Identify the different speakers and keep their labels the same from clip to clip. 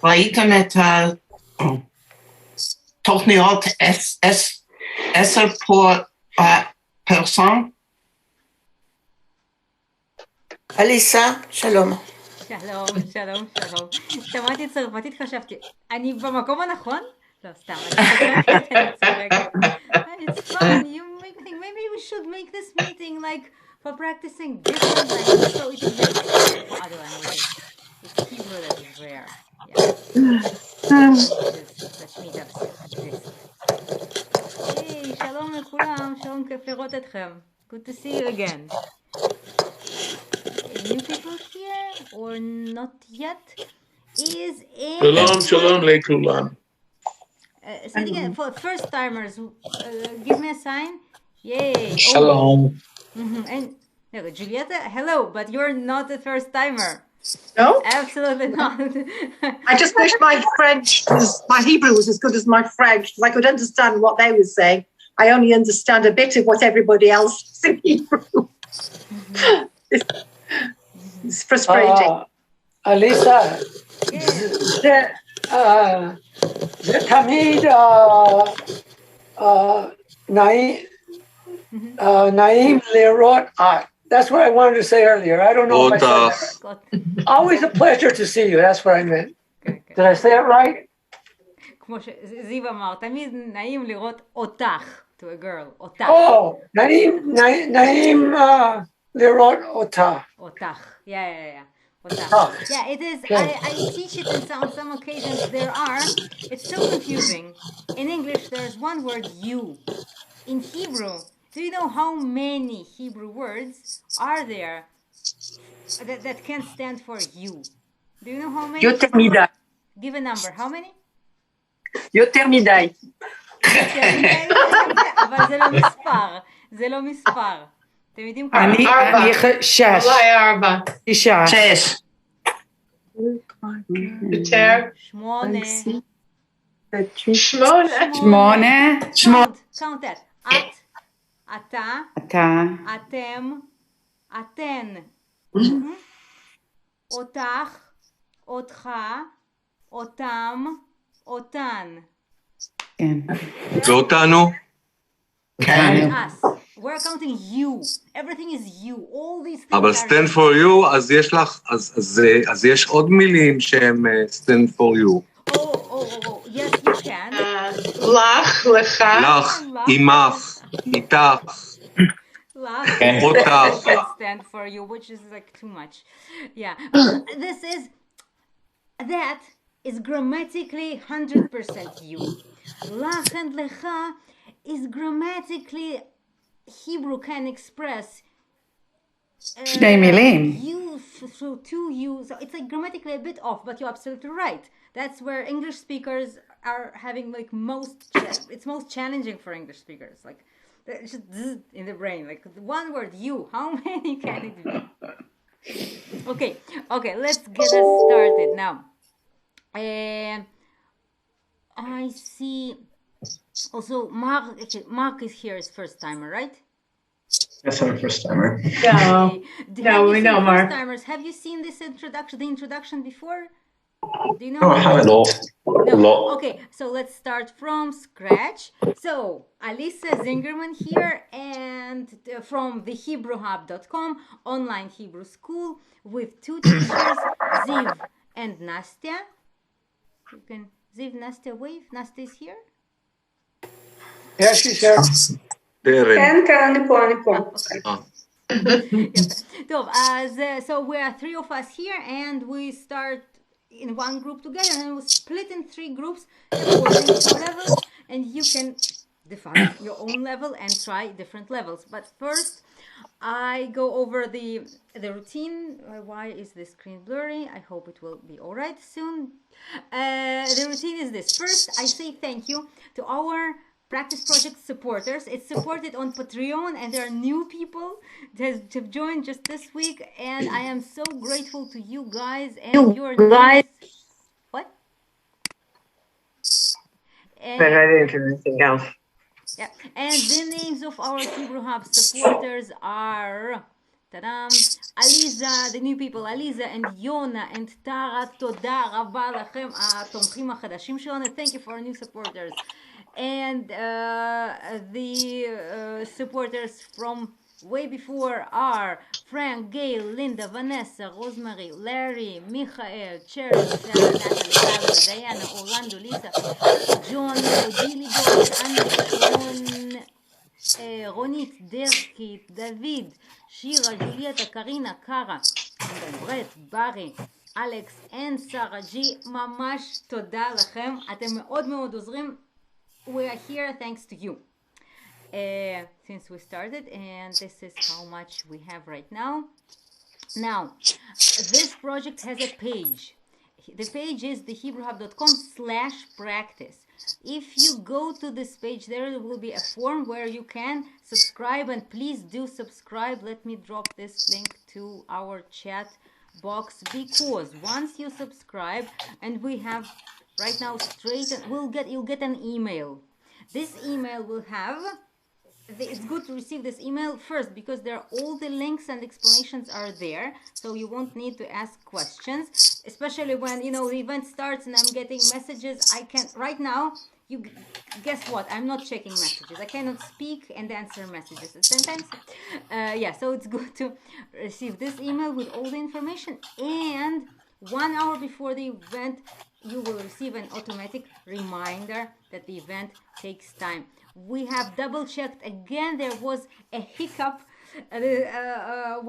Speaker 1: ראיתם את התוכניות 10 פרסון?
Speaker 2: אליסה, שלום.
Speaker 3: שלום, שלום, שלום. שמעתי צרפתית, חשבתי, אני במקום הנכון? לא, סתם, אני צוחקת. It's fun, you make me think, maybe we should make this meeting like for practicing different languages, so it exists for other languages. It's Hebrew that is rare. Yeah. Such meetups exist. Hey, שלום לכולם, שלום, כיף לראות אתכם. Good to see you again. New people here or not yet? Is
Speaker 4: Shalom, shalom lekulam.
Speaker 3: Say it again for first timers. Give me a sign. Yay!
Speaker 4: Shalom.
Speaker 3: And Julieta, hello, but you're not a first timer.
Speaker 5: No,
Speaker 3: Absolutely not.
Speaker 5: I just wish my Hebrew was as good as my French, because I could understand what they were saying. I only understand a bit of what everybody else says in Hebrew. It's frustrating.
Speaker 6: Alisa, זה תמיד נעים לראות. That's what I wanted to say earlier. I don't know if I said that. Always a pleasure to see you. That's what I meant. Did I say it right?
Speaker 3: כמו שזיו אמר, תמיד נעים לראות אותך, to a girl, אותך.
Speaker 6: Oh, נעים לראות אותך.
Speaker 3: אותך, yeah. Yeah, it is. I teach it in some occasions. It's so confusing. In English, there's one word, you. In Hebrew, do you know how many Hebrew words are there that can stand for you? Do you know how many?
Speaker 5: יותר מדי.
Speaker 3: Give a number. How many?
Speaker 5: יותר מדי.
Speaker 3: אבל זה לא מספר. אתם יודעים כמה?
Speaker 1: אני
Speaker 7: 6. אולי 4.
Speaker 1: 6.
Speaker 7: יותר.
Speaker 3: 8.
Speaker 7: 8.
Speaker 3: Count that. את, אתה, אתם, אתן. אותך, אותך, אותם, אותן.
Speaker 4: ואותנו?
Speaker 1: כן.
Speaker 3: Us. We're counting you. Everything is you. All these things
Speaker 4: אבל stand for you, אז יש לך, אז יש עוד מילים שהם stand for you.
Speaker 3: Oh, yes, you can.
Speaker 7: לך, לך.
Speaker 4: לך, עמך, איתך. אותך.
Speaker 3: Stand for you, which is like too much. Yeah. That is grammatically 100% you. לך and lecha is grammatically Hebrew can express
Speaker 7: שני מילים.
Speaker 3: you through two you, so it's like grammatically a bit off, but you're absolutely right. That's where English speakers are having like it's most challenging for English speakers, like it's just in the brain, like one word you, how many can it be? Okay, let's get us started now. I see also Mark is here as first timer, right?
Speaker 8: Yes, I'm a first timer.
Speaker 7: No, we know Mark.
Speaker 3: First-timers, have you seen this introduction before? Do you know?
Speaker 8: No, I haven't.
Speaker 3: No. Okay, so let's start from scratch. So, Alisa Zingerman here, and from thehebrewhub.com, online Hebrew school, with two teachers, Ziv and Nastya. You can, Ziv, Nastya, wave. Nastya is here?
Speaker 6: Yeah, she's here.
Speaker 7: כן, אני פה.
Speaker 3: טוב, so we are 3 of us here, and we start in one group together, and we split in 3 groups according to levels, and you can define your own level and try different levels. But first, I go over the routine. Why is the screen blurry? I hope it will be all right soon. The routine is this. First, I say thank you to our Practice Project supporters. It's supported on Patreon, and there are new people that have joined just this week, and I am so grateful to you guys and your names. What?
Speaker 7: But I didn't hear anything else.
Speaker 3: Yeah, and the names of our Hebrew Hub supporters are Ta-dam. Alisa, the new people, Alisa and Yona and Tara, תודה רבה לכם, התומכים החדשים שלנו. Thank you for our new supporters. And the supporters from way before are Frank, Gail, Linda, Vanessa, Rosemary, Larry, Michael, Cherry, Sarah, Natalie, Tyler, Diana, Orlando, Lisa, John, Dilly Boy, Anna, רונית, דרקית, דוד, שירה, ג'וליאטה, קרינה, קארה, ברט, ברי, אלכס, אין, שרה, ג'י, ממש תודה לכם, אתם מאוד מאוד עוזרים. We are here thanks to you. Since we started, and this is how much we have right now. Now, this project has a page. The page is thehebrewhub.com/practice. If you go to this page, there will be a form where you can subscribe, and please do subscribe. Let me drop this link to our chat box, because once you subscribe, and we have right now you'll get an email. This email will have, it's good to receive this email first because there are all the links and explanations are there, so you won't need to ask questions, especially when the event starts and I'm getting messages. I can't right now. You guess what? I'm not checking messages. I cannot speak and answer messages at the same time. Yeah, so it's good to receive this email with all the information, and 1 hour before the event you will receive an automatic reminder that the event takes time. We have double checked again. There was a hiccup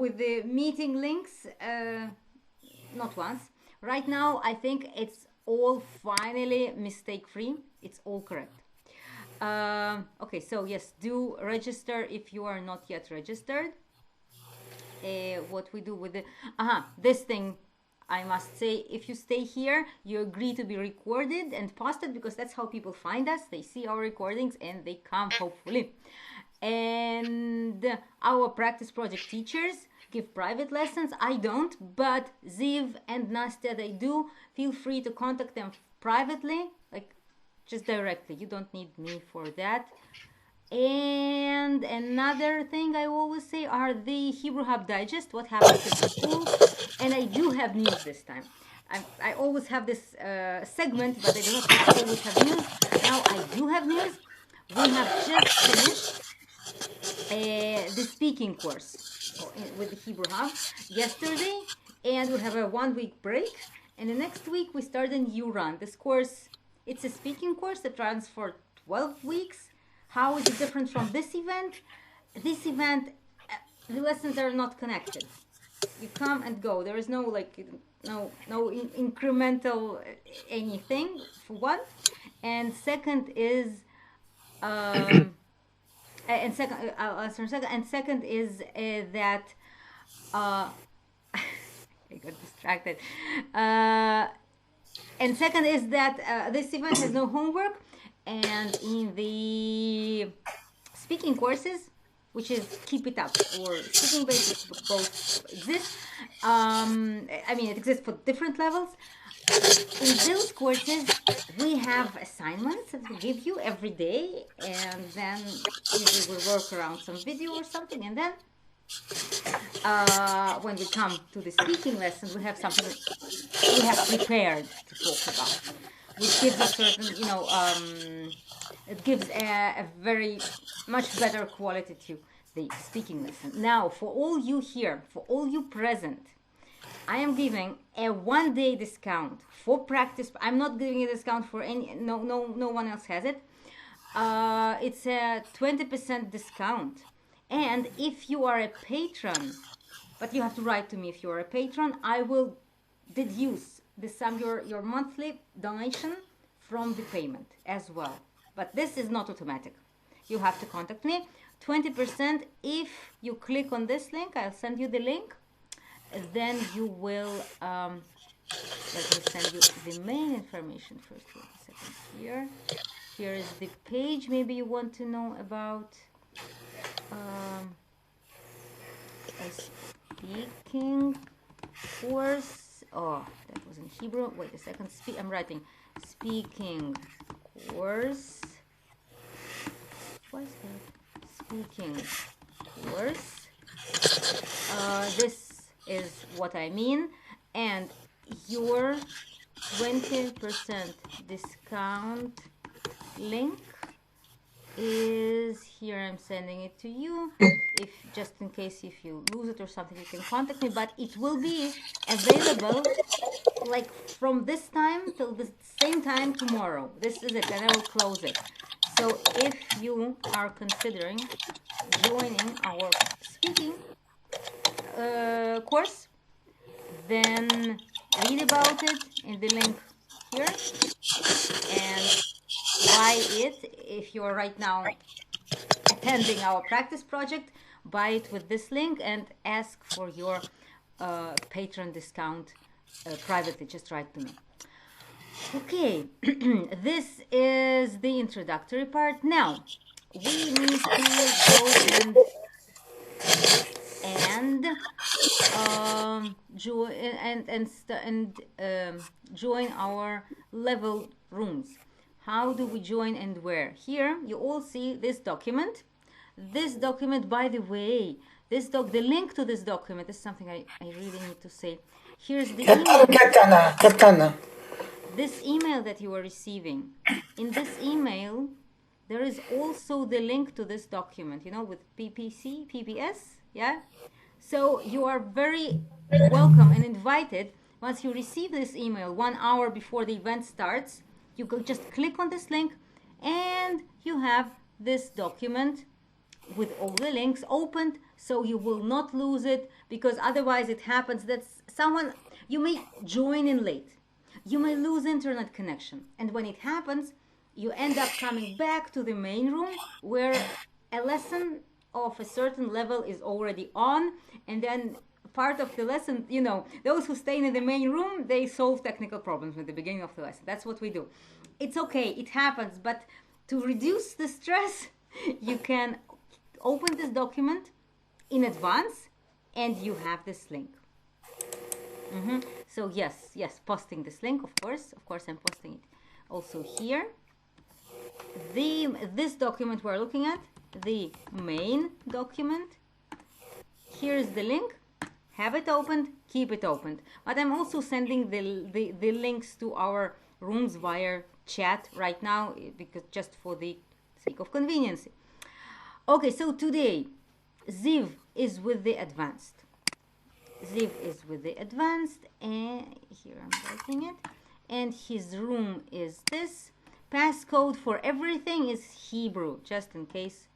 Speaker 3: with the meeting links, not once. Right now I think it's all finally mistake free. It's all correct. Okay, so yes, do register if you are not yet registered. What we do with the this thing, I must say, if you stay here, you agree to be recorded and posted, because that's how people find us. They see our recordings and they come, hopefully. And our practice project teachers give private lessons. I don't, but Ziv and Nastya, they do. Feel free to contact them privately, like just directly. You don't need me for that. And another thing I always say are the Hebrew Hub Digest, what happens at the school. And I do have news this time. I always have this segment, but I do not always have news. Now I do have news. We have just finished the speaking course with the Hebrew Hub yesterday, and we have a 1 week break. And the next week we start a new run. This course, it's a speaking course that runs for 12 weeks. How is it different from this event? This event, the lessons are not connected. You come and go. There is no incremental anything, for one. And second is second is that I got distracted. And second is that this event has no homework, and in the speaking courses, which is Keep It Up or Speaking Basics, both exist. I mean, it exists for different levels. In those courses, we have assignments that we give you every day, and then we will work around some video or something, and then when we come to the speaking lessons, we have something we have prepared to talk about, which gives a certain, it gives a very much better quality to the speaking lesson. Now, for all you here, for all you present, I am giving a 1-day discount for practice. I'm not giving a discount for any, no one else has it. It's a 20% discount. And if you are a patron, but you have to write to me if you are a patron, I will deduce your monthly donation from the payment as well. But this is not automatic. You have to contact me. 20% if you click on this link. I'll send you the link. Then you will, let me send you the main information first. Wait a second here. Here is the page maybe you want to know about. A speaking course. Oh, that was in Hebrew. Wait a second. I'm writing speaking course. What is that? Speaking course. This is what I mean. And your 20% discount link is here. I'm sending it to you. If just in case if you lose it or something, you can contact me. But it will be available like from this time till the same time tomorrow. This is it, and I will close it. So if you are considering joining our speaking course, then read about it in the link here and buy it. If you're right now attending our practice project, buy it with this link and ask for your patron discount privately. Just write to me. Okay, this is the introductory part. Now we need to go and join our level rooms. How do we join and where? Here you all see this document. This document, by the way, the link to this document is something I really need to say. Here's the email. This email that you are receiving. In this email, there is also the link to this document, you know, with PPS, yeah? So you are very welcome and invited. Once you receive this email 1 hour before the event starts, you go just click on this link and you have this document with all the links opened, so you will not lose it, because otherwise it happens that you may join in late. You may lose internet connection, and when it happens, you end up coming back to the main room where a lesson of a certain level is already on, and then part of the lesson, you know, those who stay in the main room, they solve technical problems at the beginning of the lesson. That's what we do. It's okay, it happens, but to reduce the stress, you can open this document in advance and you have this link. So yes, posting this link, of course I'm posting it also here. This document we're looking at, the main document, here's the link. Have it opened, keep it opened. But I'm also sending the links to our rooms via chat right now, because just for the sake of convenience. Okay, so today Ziv is with the advanced. And here I'm writing it. And his room is this. Passcode for everything is Hebrew, just in case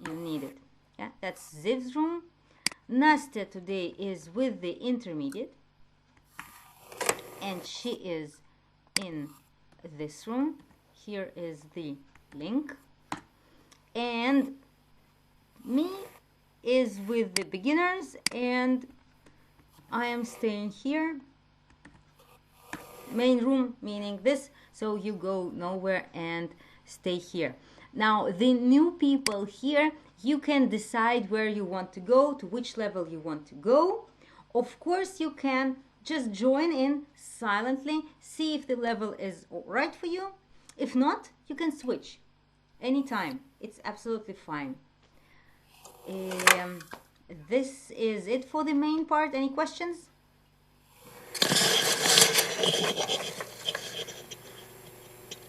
Speaker 3: you need it. Yeah, that's Ziv's room. Nastya today is with the intermediate, and she is in this room. Here is the link. And me is with the beginners, and I am staying here. Main room, meaning this, so you go nowhere and stay here. Now the new people here, you can decide where you want to go, to which level you want to go. Of course, you can just join in silently, see if the level is all right for you. If not, you can switch anytime. It's absolutely fine. This is it for the main part. Any questions?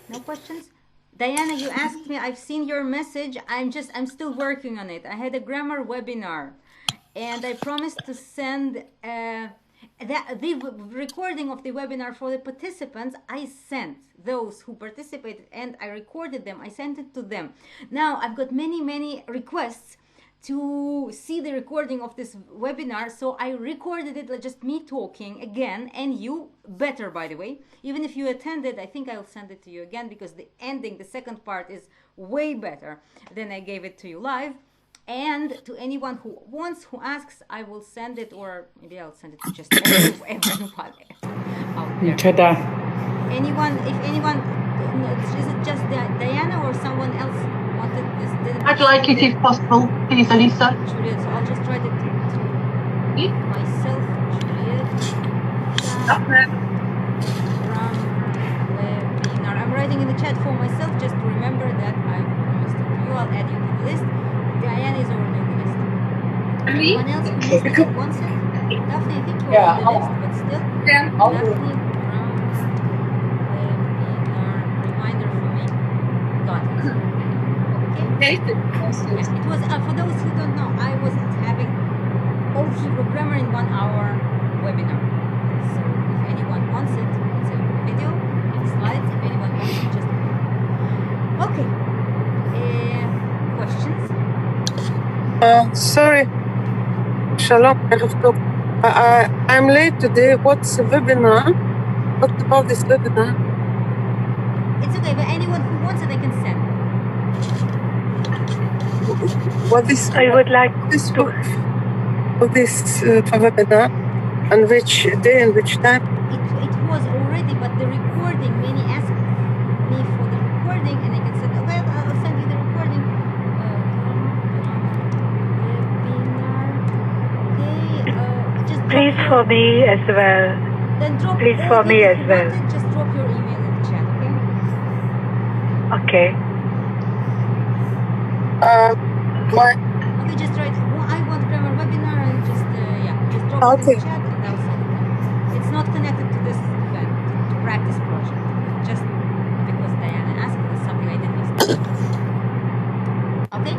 Speaker 3: No questions? Diana, you asked me, I've seen your message. I'm still working on it. I had a grammar webinar and I promised to send the recording of the webinar for the participants. I sent those who participated and I recorded them. I sent it to them. Now I've got many requests to see the recording of this webinar, so I recorded it, like just me talking again, and you better, by the way. Even if you attended, I think I'll send it to you again, because the ending, the second part, is way better than I gave it to you live. And to anyone who wants, who asks, I will send it, or maybe I'll send it to just everyone out there. Anyone, if anyone, is it just Diana or someone else wanted this?
Speaker 5: I'd like it if possible, please, Alisa.
Speaker 3: Juliet, so I'll just write it to myself, Juliet. From webinar. I'm writing in the chat for myself, just to remember that I promised it to you. I'll add you to the list. Diana is already on the list. Anyone else who missed it and wants it? Daphne, I think you're
Speaker 6: Yeah,
Speaker 3: on the list, but still.
Speaker 6: I'll do it.
Speaker 3: Daphne Brown webinar reminder for me. Got it. Okay. Yeah, it was, for those who don't know, I was having all Hebrew grammar in 1 hour webinar. So if anyone wants it, it's a video and slides. If anyone wants it, just okay. Questions?
Speaker 9: Sorry, Shalom. I have to. I'm late today. What's the webinar? What about this webinar?
Speaker 3: It's okay, but anyone who wants it, I can send it.
Speaker 9: What is?
Speaker 10: I would like
Speaker 9: this
Speaker 10: to.
Speaker 9: This webinar? On which day and which time?
Speaker 3: It was already, but the recording. Many asked me for the recording, and I can say, okay, I'll send you the recording. Webinar. Okay. Just
Speaker 10: please for me as well.
Speaker 3: Then drop.
Speaker 10: Please for me as well.
Speaker 3: Just drop your email in the chat, okay?
Speaker 10: Okay.
Speaker 9: My.
Speaker 3: Okay, just write. I want grammar webinar, and just drop it in the chat, and I'll send it. It's not connected to this event, to practice project. Just because Diana asked, it's something I didn't expect. Okay.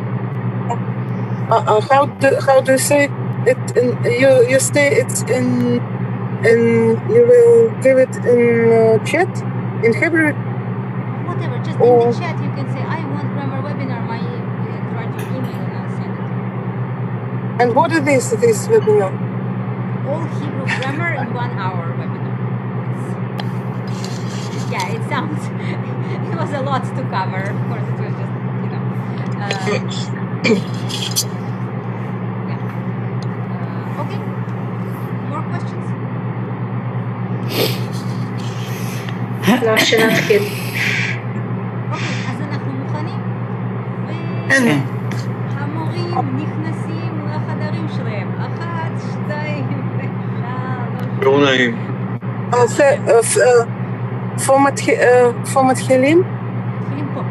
Speaker 9: How do you say it? You say it's in you will give it in chat in Hebrew.
Speaker 3: Whatever, just in the chat you can say I want grammar webinar. Write your email and I'll send it.
Speaker 9: And what is this webinar?
Speaker 3: All Hebrew grammar in 1 hour webinar. Yeah, it sounds. It was a lot to cover. Of course, it was just okay. More questions?
Speaker 7: לא, שנתחיל.
Speaker 3: אוקיי, אז אנחנו מוכנים? והמורים נכנסים לחדרים שלהם. 1, 2, 3.
Speaker 4: לא נעים.
Speaker 9: For מתחילים?
Speaker 3: מתחילים פה.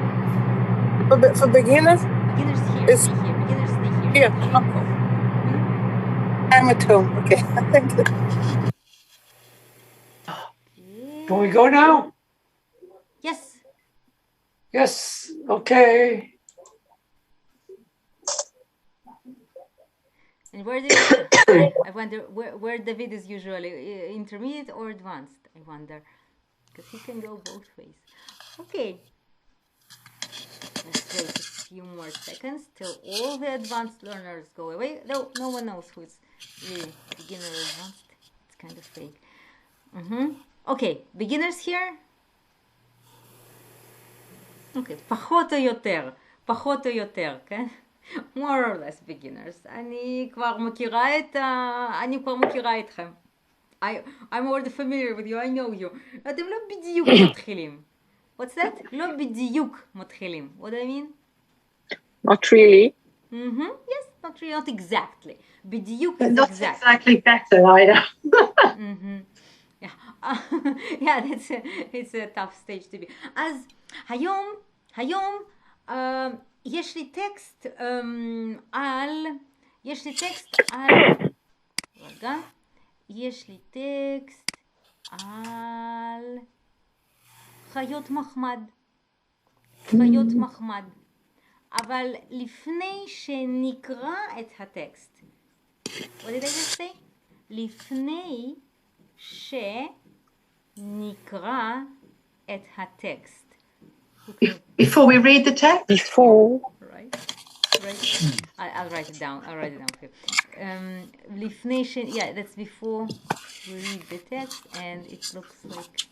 Speaker 9: For beginners?
Speaker 3: Beginners here. Beginners stay here.
Speaker 9: I'm at home. Okay. Thank you.
Speaker 6: Can we go now?
Speaker 3: Yes.
Speaker 6: Yes. Okay.
Speaker 3: And where do you, I wonder where David is usually intermediate or advanced. I wonder because he can go both ways. Okay. Let's wait a few more seconds till all the advanced learners go away. No one knows who's really beginner or advanced. It's kind of fake. Okay, beginners here. Okay, פחות או יותר, כן? More or less beginners. אני כבר מכירה אתכם. I'm already familiar with you, I know you. אתם לא בדיוק מתחילים. What's that? לא בדיוק מתחילים. What do I mean?
Speaker 7: Not really.
Speaker 3: Yes, not really, not exactly. בדיוק is
Speaker 5: Not
Speaker 3: exact.
Speaker 5: exactly better either.
Speaker 3: Yeah, it's a tough stage to be. אז היום יש לי טקסט על חיות מחמד. אבל לפני שנקרא את הטקסט, what did I just say? לפני שנקרא את הטקסט.
Speaker 5: Before we read the text?
Speaker 7: Before.
Speaker 3: Right. I'll write it down for you. לפני yeah, that's before we read the text, and it looks like,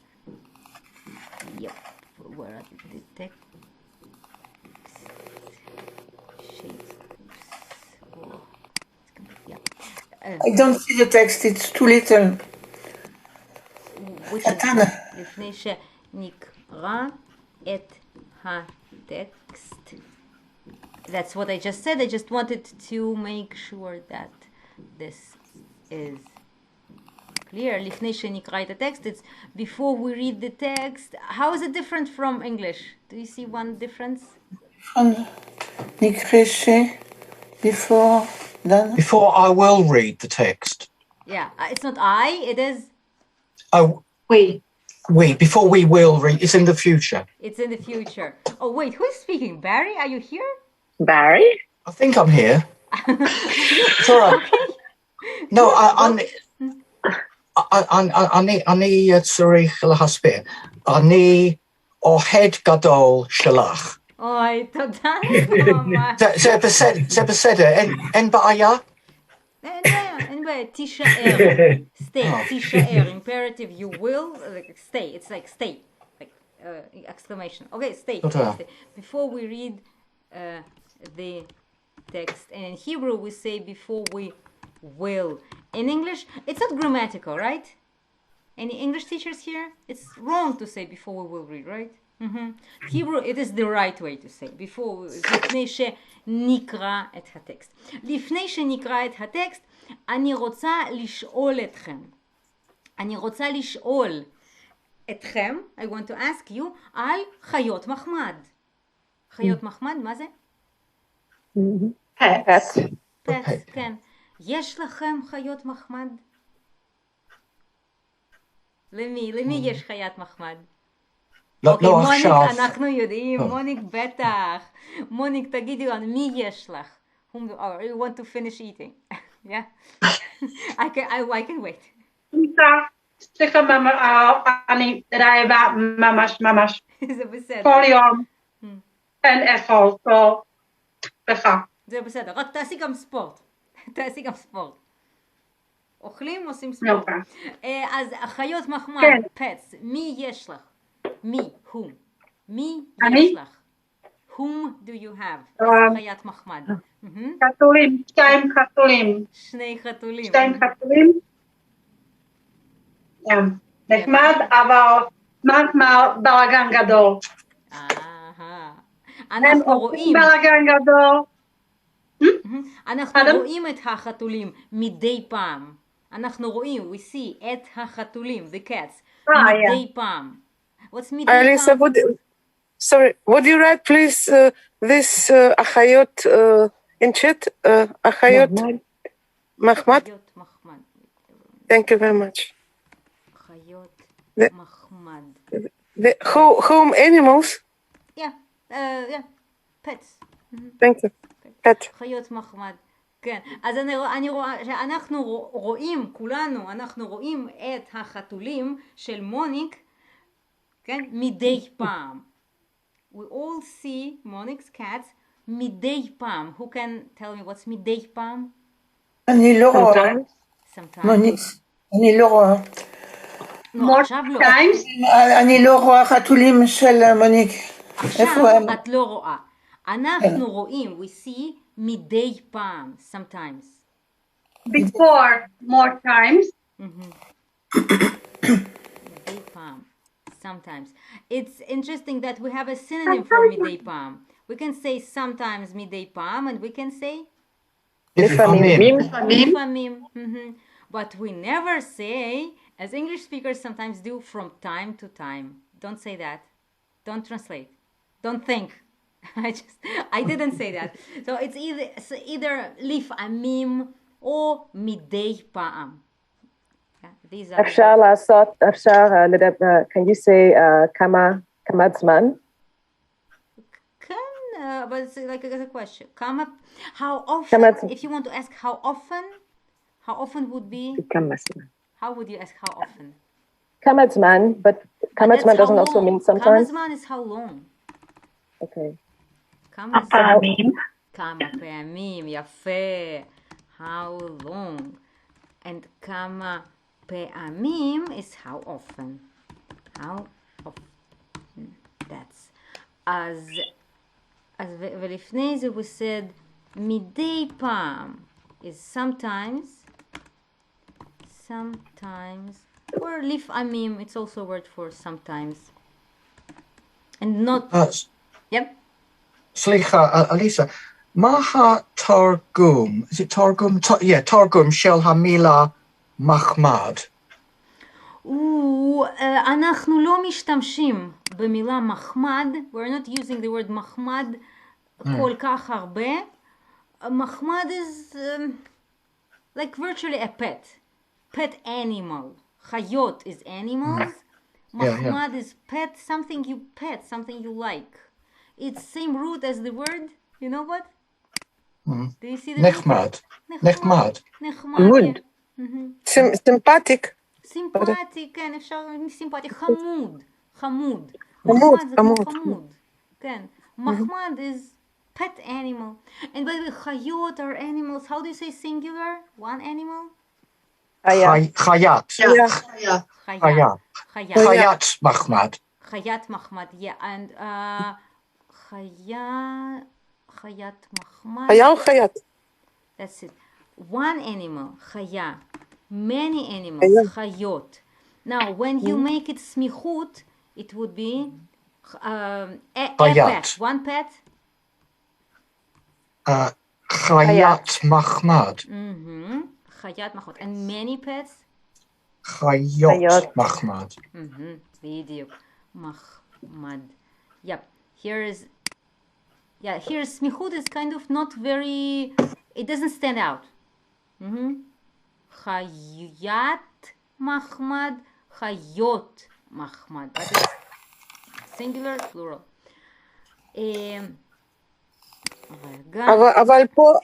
Speaker 3: yep, where are the text? Shapes. Oh, it's kind of, yeah.
Speaker 2: I don't see the text, it's too little.
Speaker 3: Which is לפני שנקרא את הטקסט. That's what I just said. I just wanted to make sure that this is clear. לפני שנקרא את הטקסט, it's before we read the text. How is it different from English? Do you see one difference?
Speaker 2: נקרא before Done.
Speaker 11: Before I will read the text.
Speaker 3: Yeah, it's not I, it is...
Speaker 11: Oh,
Speaker 5: We.
Speaker 11: before we will read, it's in the future.
Speaker 3: It's in the future. Oh, wait, who's speaking? Barry, are you here?
Speaker 7: Barry?
Speaker 11: I think I'm here. It's all right.
Speaker 3: Okay.
Speaker 11: No, אני צריך להסביר. אני אוהד גדול שלך.
Speaker 3: אוי, תודה לך ממש.
Speaker 11: זה בסדר, אין בעיה?
Speaker 3: אין בעיה, תישאר. Stay, תישאר. Imperative, you will, like, stay. It's like stay. Like, exclamation. Okay, stay. Stay. Before we read the text, and in Hebrew we say before we will. In English, it's not grammatical, right? Any English teachers here? It's wrong to say before we will read, right? Hebrew, it is the right way to say. before, לפני שנקרא את הטקסט. לפני שנקרא את הטקסט, אני רוצה לשאול אתכם. אני רוצה לשאול אתכם, I want to ask you, על חיות מחמד. חיות מחמד, מה זה?
Speaker 7: Pets.
Speaker 3: Pets, כן. יש לכם חיות מחמד? למי יש חיית מחמד? אוקיי, מוניק, אנחנו יודעים, מוניק בטח. מוניק, תגידי לנו, מי יש לך? You want to finish eating? Yeah? I can wait.
Speaker 5: סליחה, אני רעבה ממש.
Speaker 3: זה בסדר.
Speaker 5: כל יום אין אכול, סליחה.
Speaker 3: זה בסדר, רק תעשי גם ספורט. תעשי גם ספורט. אוכלים, עושים ספורט. אז החיות מחמד, pets, מי יש לך? מי, whom? מי יש לך? whom do you have? חיית מחמד.
Speaker 5: חתולים, 2 חתולים.
Speaker 3: 2 חתולים.
Speaker 5: 2 חתולים. נחמד, אבל manchmal בלגן גדול.
Speaker 3: אנחנו רואים.
Speaker 5: בלגן גדול.
Speaker 3: אנחנו רואים את החתולים מדי פעם. אנחנו רואים, we see את החתולים, the cats, מדי פעם. What's מדי פעם?
Speaker 9: Alisa, would you write please this אחיות in chat? אחיות מחמד? Thank you very much.
Speaker 3: אחיות מחמד.
Speaker 9: Home animals?
Speaker 3: Yeah, pets.
Speaker 9: Thank you.
Speaker 3: חיות מחמד. כן, אז אני רואה שאנחנו רואים, כולנו, אנחנו רואים את החתולים של מוניק, כן, מדי פעם. We all see Monic's cats מדי פעם. Who can tell me what's מדי פעם?
Speaker 2: אני לא רואה. מוניק, אני לא רואה.
Speaker 3: עכשיו לא.
Speaker 2: אני לא רואה חתולים של מוניק.
Speaker 3: עכשיו את לא רואה. אנחנו רואים, we see מדי פעם, sometimes.
Speaker 5: Before, more times.
Speaker 3: מדי פעם, sometimes. It's interesting that we have a synonym for מדי פעם. We can say sometimes מדי פעם, and we can say לפעמים. But we never say, as English speakers sometimes do, from time to time. Don't say that. Don't translate. Don't think. I didn't say that. So it's either לפעמים או מדי פעם. These are
Speaker 12: אפשר לעשות, can you say כמה זמן?
Speaker 3: Can, but it's like a question. How often, if you want to ask how often would be? How would you ask how often?
Speaker 12: כמה זמן, but כמה זמן doesn't also mean sometimes.
Speaker 3: כמה זמן is how long.
Speaker 12: Okay.
Speaker 3: כמה
Speaker 10: פעמים.
Speaker 3: כמה פעמים, יפה. How long. And כמה פעמים is how often. How often. That's. אז ולפני זה we said מדי פעם is sometimes, or לפעמים, it's also a word for sometimes. And not... Yep.
Speaker 11: סליחה, אליסה, מה התרגום? Is it תרגום? Yeah, תרגום של המילה מחמד.
Speaker 3: אנחנו לא משתמשים במילה מחמד. We're not using the word מחמד כל כך הרבה. Mahmad is like virtually a pet animal. Chayot is animals. Mahmad is pet, something you pet, something you like. It's same root as the word. You know what? Do you see the
Speaker 11: Nechmad. Nechmad.
Speaker 3: Nechmad.
Speaker 9: Sympathetic.
Speaker 3: סימפטי, כן, אפשר סימפטי, חמוד, חמוד.
Speaker 9: חמוד,
Speaker 3: מחמד זה כמו חמוד. כן. מחמד is pet animal. And by the way, חיות are animals. How do you say singular? One animal?
Speaker 11: Chayat. Chayat Mahmad.
Speaker 3: Chayat Mahmad, yeah. And Chayat Mahmad.
Speaker 9: Chaya or Chayat?
Speaker 3: That's it. One animal, Chaya. Many animals, Chayot. Now, when you make it smichut, it would be a pet. One pet?
Speaker 11: Chayat Mahmad.
Speaker 3: Chayat Mahmad. And many pets?
Speaker 11: Chayot Mahmad.
Speaker 3: Video. Mahmad. Yep. Here's smichut is kind of not very, it doesn't stand out. Chayat Mahmad, Chayot Mahmad. That is singular, plural.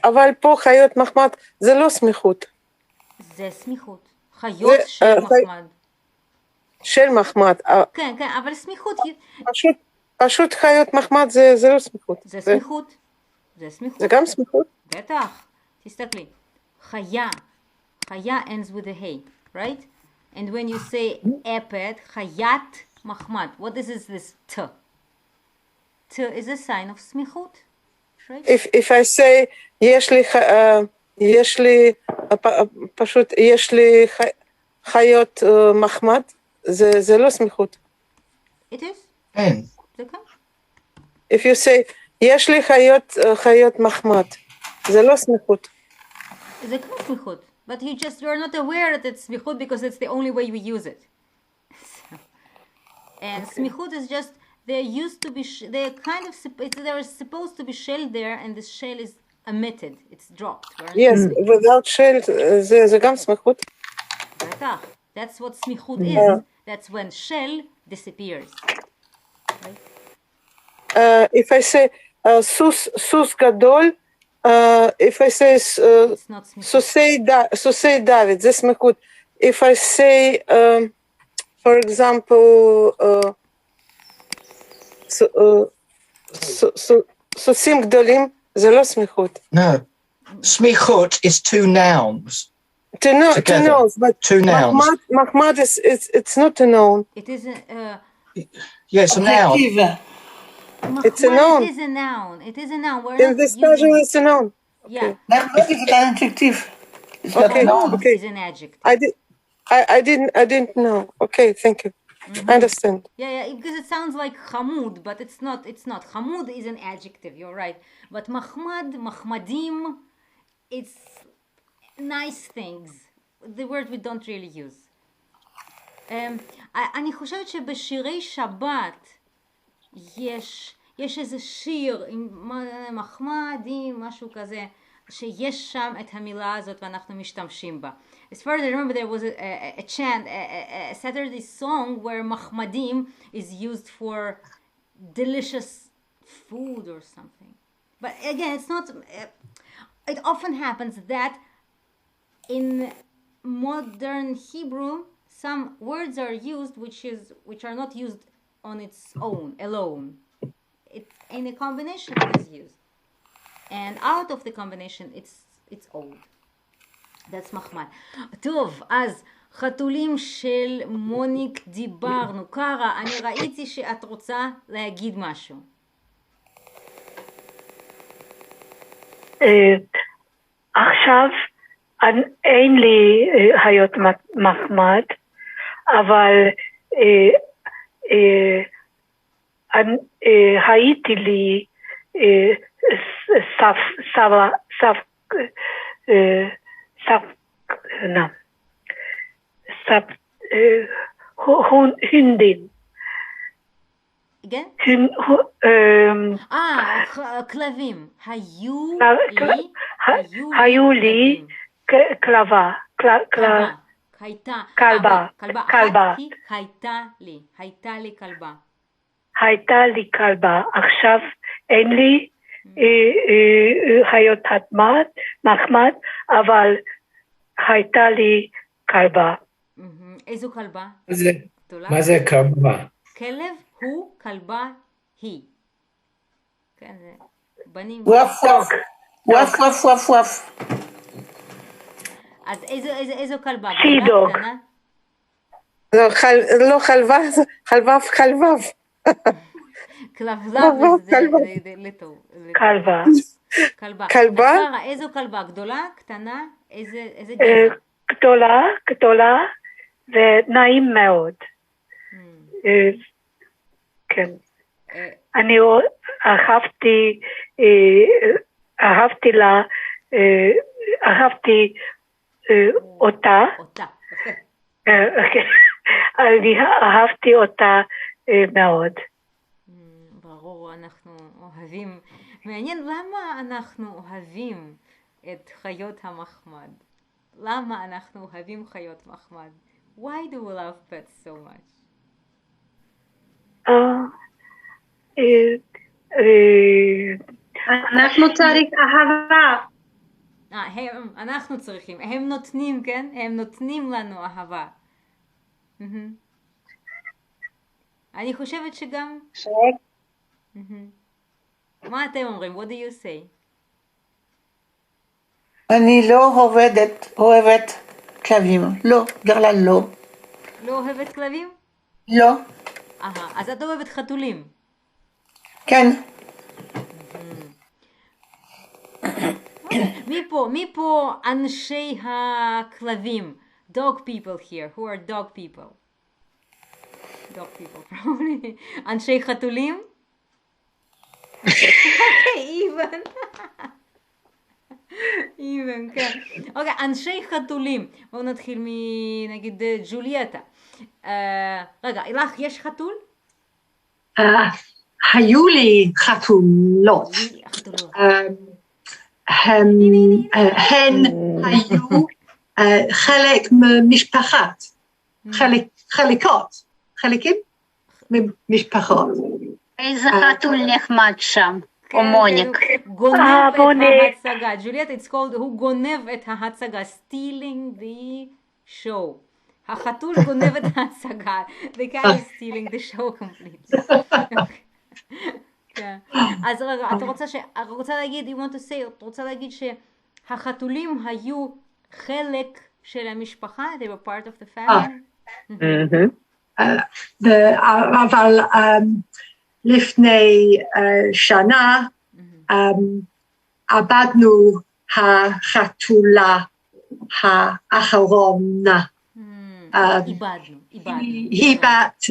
Speaker 9: אבל פה חיות מחמד זה לא סמיכות.
Speaker 3: זה סמיכות. חיות של מחמד.
Speaker 9: של מחמד.
Speaker 3: כן, כן, אבל סמיכות.
Speaker 9: פשוט חיות מחמד זה לא סמיכות.
Speaker 3: זה סמיכות. זה סמיכות.
Speaker 9: זה גם סמיכות?
Speaker 3: בטח. תסתכלי. חיה. Chaya ends with a hey, right? And when you say epet, Chayat Mahmad, what is this T? T is a sign of smichut, right?
Speaker 9: If I say, יש לי פשוט, יש לי חיות מחמד, זה לא סמיכות.
Speaker 3: It is?
Speaker 11: אין.
Speaker 3: זה כן.
Speaker 9: If you say, יש לי חיות מחמד, זה לא סמיכות.
Speaker 3: זה כן סמיכות. But you're not aware that it's smichut because it's the only way we use it. And smichut is just, they're supposed to be shelled there, and the shell is emitted, it's dropped.
Speaker 9: Yes, without shell, זה גם סמיכות.
Speaker 3: בטח, that's what smichut is. That's when shell disappears. Right?
Speaker 9: If I say, סוס גדול, if I say סוסי דוד, זה סמיכות. If I say, for example, סוסים גדולים, זה לא סמיכות.
Speaker 11: No. Smichut is two nouns.
Speaker 9: Two nouns, but
Speaker 11: two nouns.
Speaker 9: Mahmad it's not a noun.
Speaker 3: It is
Speaker 11: yes, a noun.
Speaker 9: It's a noun.
Speaker 3: It is a noun. It is a noun.
Speaker 9: In this version, it's a noun.
Speaker 3: Yeah.
Speaker 2: Mahmad is an adjective.
Speaker 9: Okay.
Speaker 3: Is an adjective.
Speaker 9: I didn't know. Okay, thank you. I understand.
Speaker 3: Yeah, because it sounds like Hamud, but it's not. Hamud is an adjective, you're right. But Mahmadim, it's nice things. The word we don't really use. אני חושבת שבשירי שבת יש איזה שיר עם מחמדים, משהו כזה, שיש שם את המילה הזאת ואנחנו משתמשים בה. As far as I remember, there was a chant, a Saturday song where mahmadim is used for delicious food or something. But again, it's not, it often happens that in modern Hebrew, some words are used which are not used on its own, alone. It, in a combination it is used. And out of the combination, it's old. That's מחמד. טוב, אז חתולים של מוניק דיברנו. קרה, אני ראיתי שאת רוצה להגיד משהו.
Speaker 10: עכשיו אין לי חיות מחמד, אבל הייתי לי hundin.
Speaker 3: again? כלבים.
Speaker 10: היו לי כלבה. כלבה.
Speaker 3: הייתה לי כלבה.
Speaker 10: הייתה לי כלבה. עכשיו אין לי חיות מחמד, אבל הייתה לי כלבה.
Speaker 3: איזו כלבה?
Speaker 6: מה זה כלבה?
Speaker 3: כלב הוא, כלבה היא. כן, זה בנים.
Speaker 2: וואף וואף. וואף וואף וואף וואף.
Speaker 3: אז איזו כלבה?
Speaker 10: שידוג.
Speaker 9: לא חלבה, חלבב.
Speaker 3: כלבלב זה לטוב.
Speaker 10: כלבה.
Speaker 3: כלבה? איזו כלבה? גדולה? קטנה? איזה גזע?
Speaker 10: גדולה ונעים מאוד. כן. אני אהבתי אותה. אני אהבתי אותה מאוד.
Speaker 3: ברור, אנחנו אוהבים. מעניין למה אנחנו אוהבים את חיות המחמד. למה אנחנו אוהבים חיות מחמד? Why do we love pets so much?
Speaker 5: אנחנו צריך אהבה.
Speaker 3: אנחנו צריכים, הם נותנים, כן? הם נותנים לנו אהבה. אני חושבת שגם... מה אתם אומרים? What do you say?
Speaker 2: אני לא אוהבת כלבים. לא, בכלל לא.
Speaker 3: לא אוהבת כלבים?
Speaker 2: לא.
Speaker 3: אז את אוהבת חתולים?
Speaker 2: כן.
Speaker 3: מי פה אנשי הכלבים? Dog people here. Who are dog people? Dog people probably. אנשי חתולים? even. even, כן. אוקיי, אנשי חתולים. בואו נתחיל נגיד ג'ולייטה. רגע, לך יש חתול?
Speaker 5: היו לי חתולות. הן היו חלק ממשפחת. חלקים ממשפחות.
Speaker 13: איזה חתול נחמד שם, או מוניק.
Speaker 3: גונב את ההצגה. ג'ולייט, it's called, הוא גונב את ההצגה. Stealing the show. החתול גונב את ההצגה. The guy is stealing the show completely. אז רגע, את רוצה להגיד, את רוצה להגיד שהחתולים היו חלק של המשפחה? They were part of the family?
Speaker 5: אבל לפני שנה עבדנו החתולה האחרונה. היא בת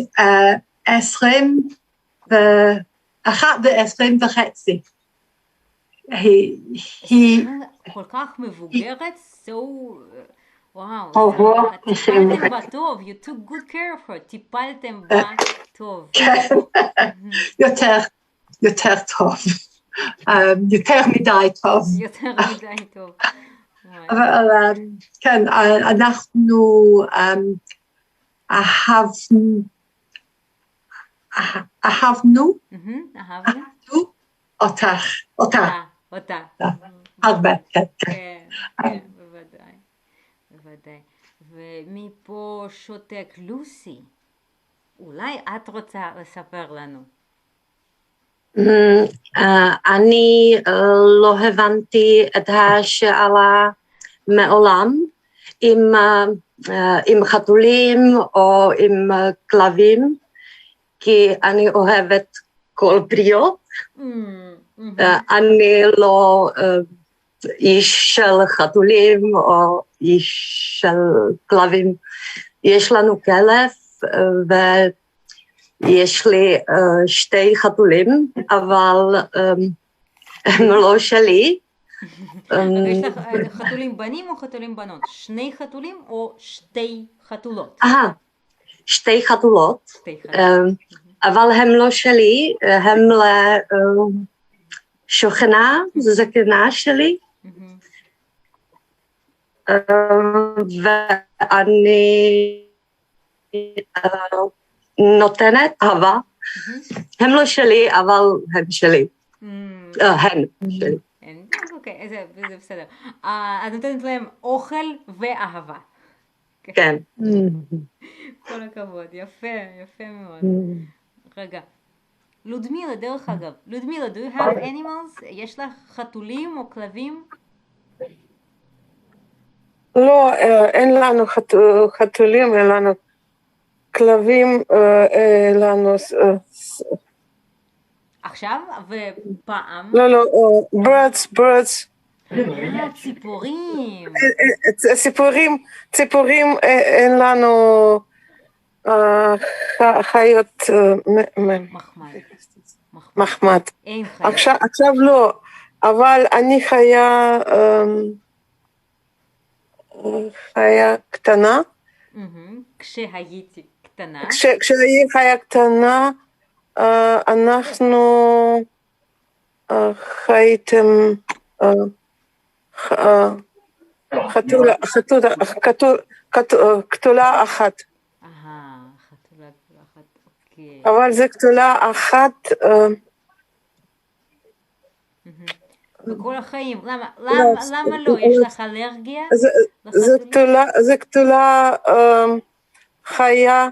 Speaker 5: 21 וחצי. היא
Speaker 3: כל כך מבוגרת, וואו, טיפלתם בה טוב, you took good care of her, טיפלתם בה טוב.
Speaker 5: יותר טוב, יותר מדי טוב.
Speaker 3: יותר מדי טוב.
Speaker 5: אבל כן, אנחנו אהבנו אותה. הרבה, כן.
Speaker 3: בוודאי. ומי פה שותק? לוסי, אולי את רוצה לספר לנו?
Speaker 14: אני לא הבנתי את השאלה מעולם, עם חתולים או עם כלבים, כי אני אוהבת כל בריות. אני לא איש של חתולים או איש של כלבים. יש לנו כלב ויש לי שתי חתולים, אבל הם לא שלי.
Speaker 3: יש לך חתולים בנים או חתולים בנות? שני חתולים או שתי חתולות?
Speaker 14: שתי חתולות. אבל הם לא שלי, הם לשוכנה, זקנה שלי. ואני נותנת אהבה. הם לא שלי, אבל הם שלי. הן שלי.
Speaker 3: אוקיי, זה בסדר. את נותנת להם אוכל ואהבה.
Speaker 14: כן.
Speaker 3: כל הכבוד, יפה, יפה מאוד. רגע. לודמילה, דרך אגב, לודמילה, do you have animals? יש לך חתולים או כלבים?
Speaker 9: לא, אין לנו חתולים, אין לנו כלבים, אין לנו...
Speaker 3: עכשיו ופעם?
Speaker 9: לא, birds.
Speaker 3: ציפורים.
Speaker 9: ציפורים, אין לנו חיות מחמד. עכשיו לא, אבל אני חיה קטנה.
Speaker 3: כשהייתי קטנה.
Speaker 9: כשהייתי חיה קטנה, אנחנו חייתם קטולה אחת.
Speaker 3: חתולה אחת, אוקיי.
Speaker 9: אבל זה קטולה אחת.
Speaker 3: בכל החיים, למה לא? יש לך אלרגיה?
Speaker 9: זה קטולה חיה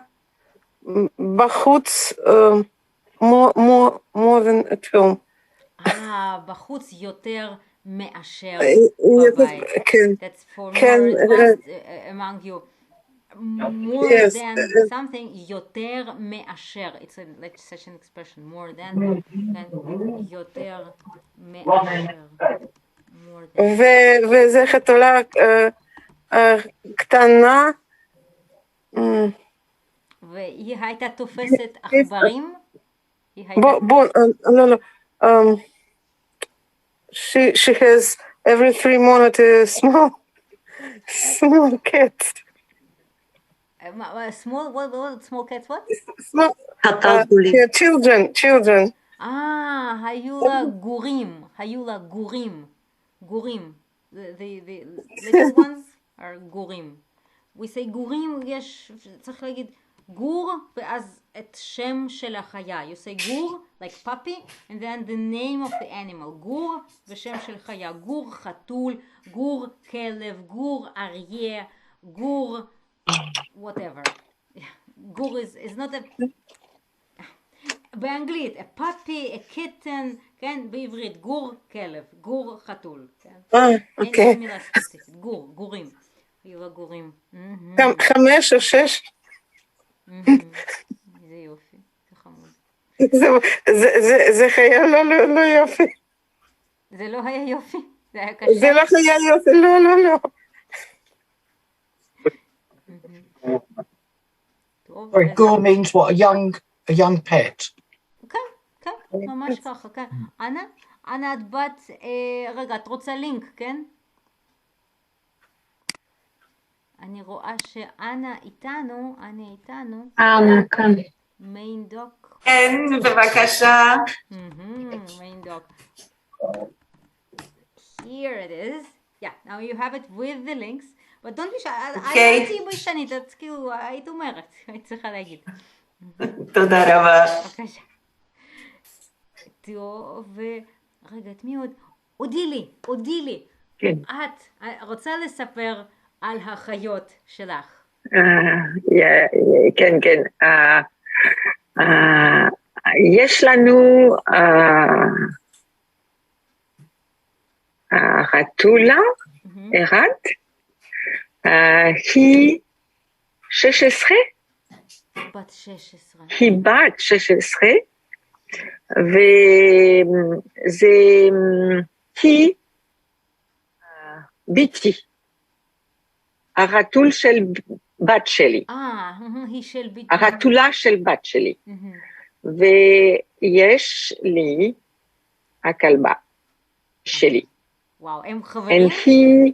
Speaker 9: בחוץ more than at home.
Speaker 3: בחוץ יותר מאשר בבית. That's for more among you. More than something, יותר מאשר. It's like such an expression. More than, יותר מאשר.
Speaker 9: וזה חתולה קטנה.
Speaker 3: והיא הייתה תופסת עכברים?
Speaker 9: לא. She has every 3 months a small cat.
Speaker 3: Small cats what?
Speaker 9: Children.
Speaker 3: היו לה גורים. The little ones are גורים. We say גורים, צריך להגיד גור, ואז את שם של החיה. You say גור, like puppy, and then the name of the animal. גור ושם של חיה. גור חתול, גור כלב, גור אריה, גור whatever. גור is not a... באנגלית, a puppy, a kitten, כן? בעברית, גור כלב, גור חתול.
Speaker 9: אוקיי.
Speaker 3: אין מילה ספציפית. גורים. היו הגורים.
Speaker 9: 5 או 6?
Speaker 3: זה יופי, זה חמוד.
Speaker 9: זה חיה לא יופי.
Speaker 3: זה לא היה יופי? זה היה קשה?
Speaker 9: זה לא היה יופי, לא.
Speaker 11: Gore means what? A young pet.
Speaker 3: כן, ממש ככה, כן. אנה, את בת, רגע, את רוצה לינק, כן? אני רואה שאנה איתנו.
Speaker 7: כאן.
Speaker 3: מיין דוק.
Speaker 2: כן, בבקשה.
Speaker 3: מיין דוק. Here it is. Yeah, now you have it with the links. But don't be shy. הייתי ביישנית, אז כאילו, היית אומרת. היית צריכה להגיד.
Speaker 2: תודה רבה.
Speaker 3: בבקשה. טוב, רגע, את מי עוד? אודילי.
Speaker 7: כן.
Speaker 3: את רוצה לספר על החיות שלך?
Speaker 7: כן. יש לנו חתולה אחת, היא 16.
Speaker 3: בת 16.
Speaker 7: היא בת 16, היא ביתי. החתול של בת שלי.
Speaker 3: היא של ביתי.
Speaker 7: החתולה של בת שלי. ויש לי הכלבה שלי.
Speaker 3: וואו, הם חברים?
Speaker 7: היא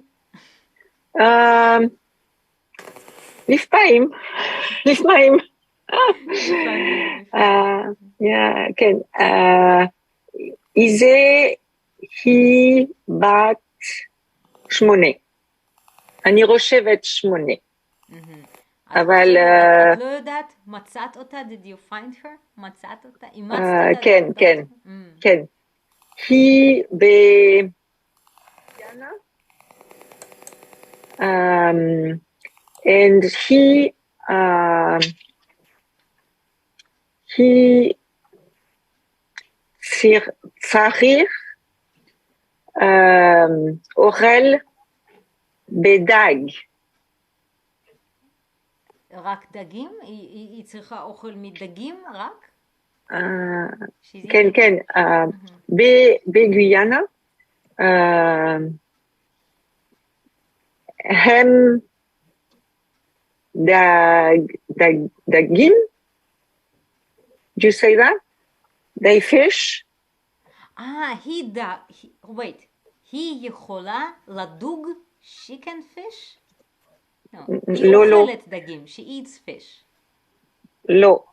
Speaker 7: לפעמים כן. איזה היא בת 8. אני חושבת 8. אבל...
Speaker 3: את לא יודעת, מצאת אותה? Did you find her? מצאת אותה? אימצת אותה?
Speaker 7: כן, כן, כן. היא and he צריך אוכל בדג.
Speaker 3: רק דגים? היא צריכה אוכל מדגים רק?
Speaker 7: כן, כן. בגויאנה הם דגים? Do you say that? They fish?
Speaker 3: wait. היא יכולה לדוג chicken fish? היא אוכלת דגים. She eats fish.
Speaker 7: לא.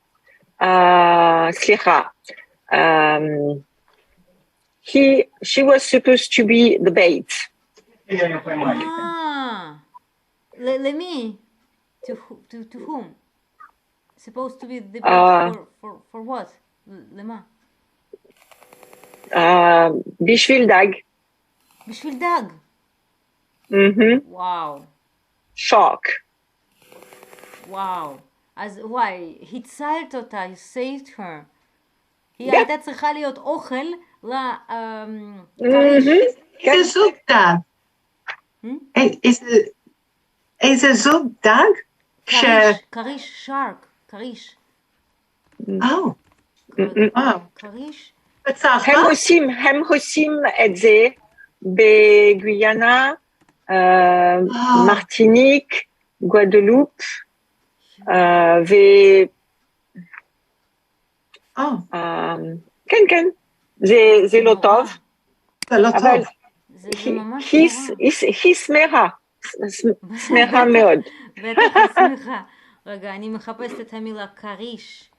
Speaker 7: סליחה. She was supposed to be the bait.
Speaker 3: למי? To whom? Supposed to be the bait for what? למה?
Speaker 7: בשביל דג.
Speaker 3: בשביל דג? וואו.
Speaker 7: שוק.
Speaker 3: וואו. אז וואי, הצלת אותה, you saved her. היא הייתה צריכה להיות אוכל לכריש.
Speaker 5: איזה זוג דג? איזה זוג דג?
Speaker 3: כריש, שרק, כריש. כריש.
Speaker 7: הם עושים את זה בגויאנה, מרטיניק, גואדלופ, כן, כן, זה לא טוב.
Speaker 5: זה לא טוב.
Speaker 7: היא שמחה מאוד.
Speaker 3: בטח היא שמחה. רגע, אני מחפשת את המילה כריש.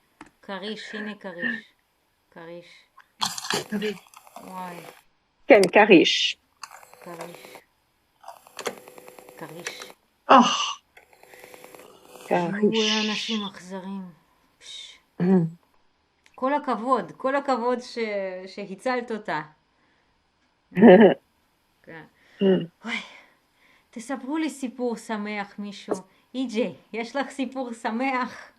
Speaker 3: כריש, הנה כריש. כריש. וואי.
Speaker 7: כן, כריש.
Speaker 3: כריש. כריש.
Speaker 7: כריש.
Speaker 3: אנשים אכזרים. כל הכבוד, כל הכבוד שהצלת אותה. תספרו לי סיפור שמח מישהו. איג'י, יש לך סיפור שמח?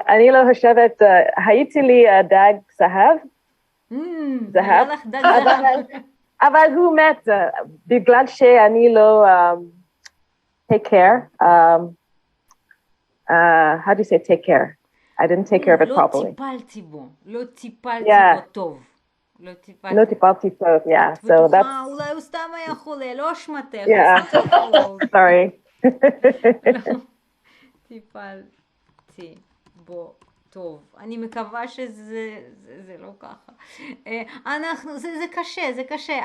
Speaker 12: אני לא חושבת, הייתי לי דג זהב.
Speaker 3: היה לך דג זהב.
Speaker 12: אבל הוא מת, בגלל שאני לא take care. How do you say take care? I didn't take care of it properly.
Speaker 3: לא טיפלתי בו, לא טיפלתי בו טוב.
Speaker 12: לא טיפלתי טוב, yeah. So that's...
Speaker 3: אולי הוא סתם היה חולה, לא אשמתך.
Speaker 12: Yeah, sorry.
Speaker 3: טיפלתי בו טוב. אני מקווה שזה לא ככה. זה קשה, זה קשה.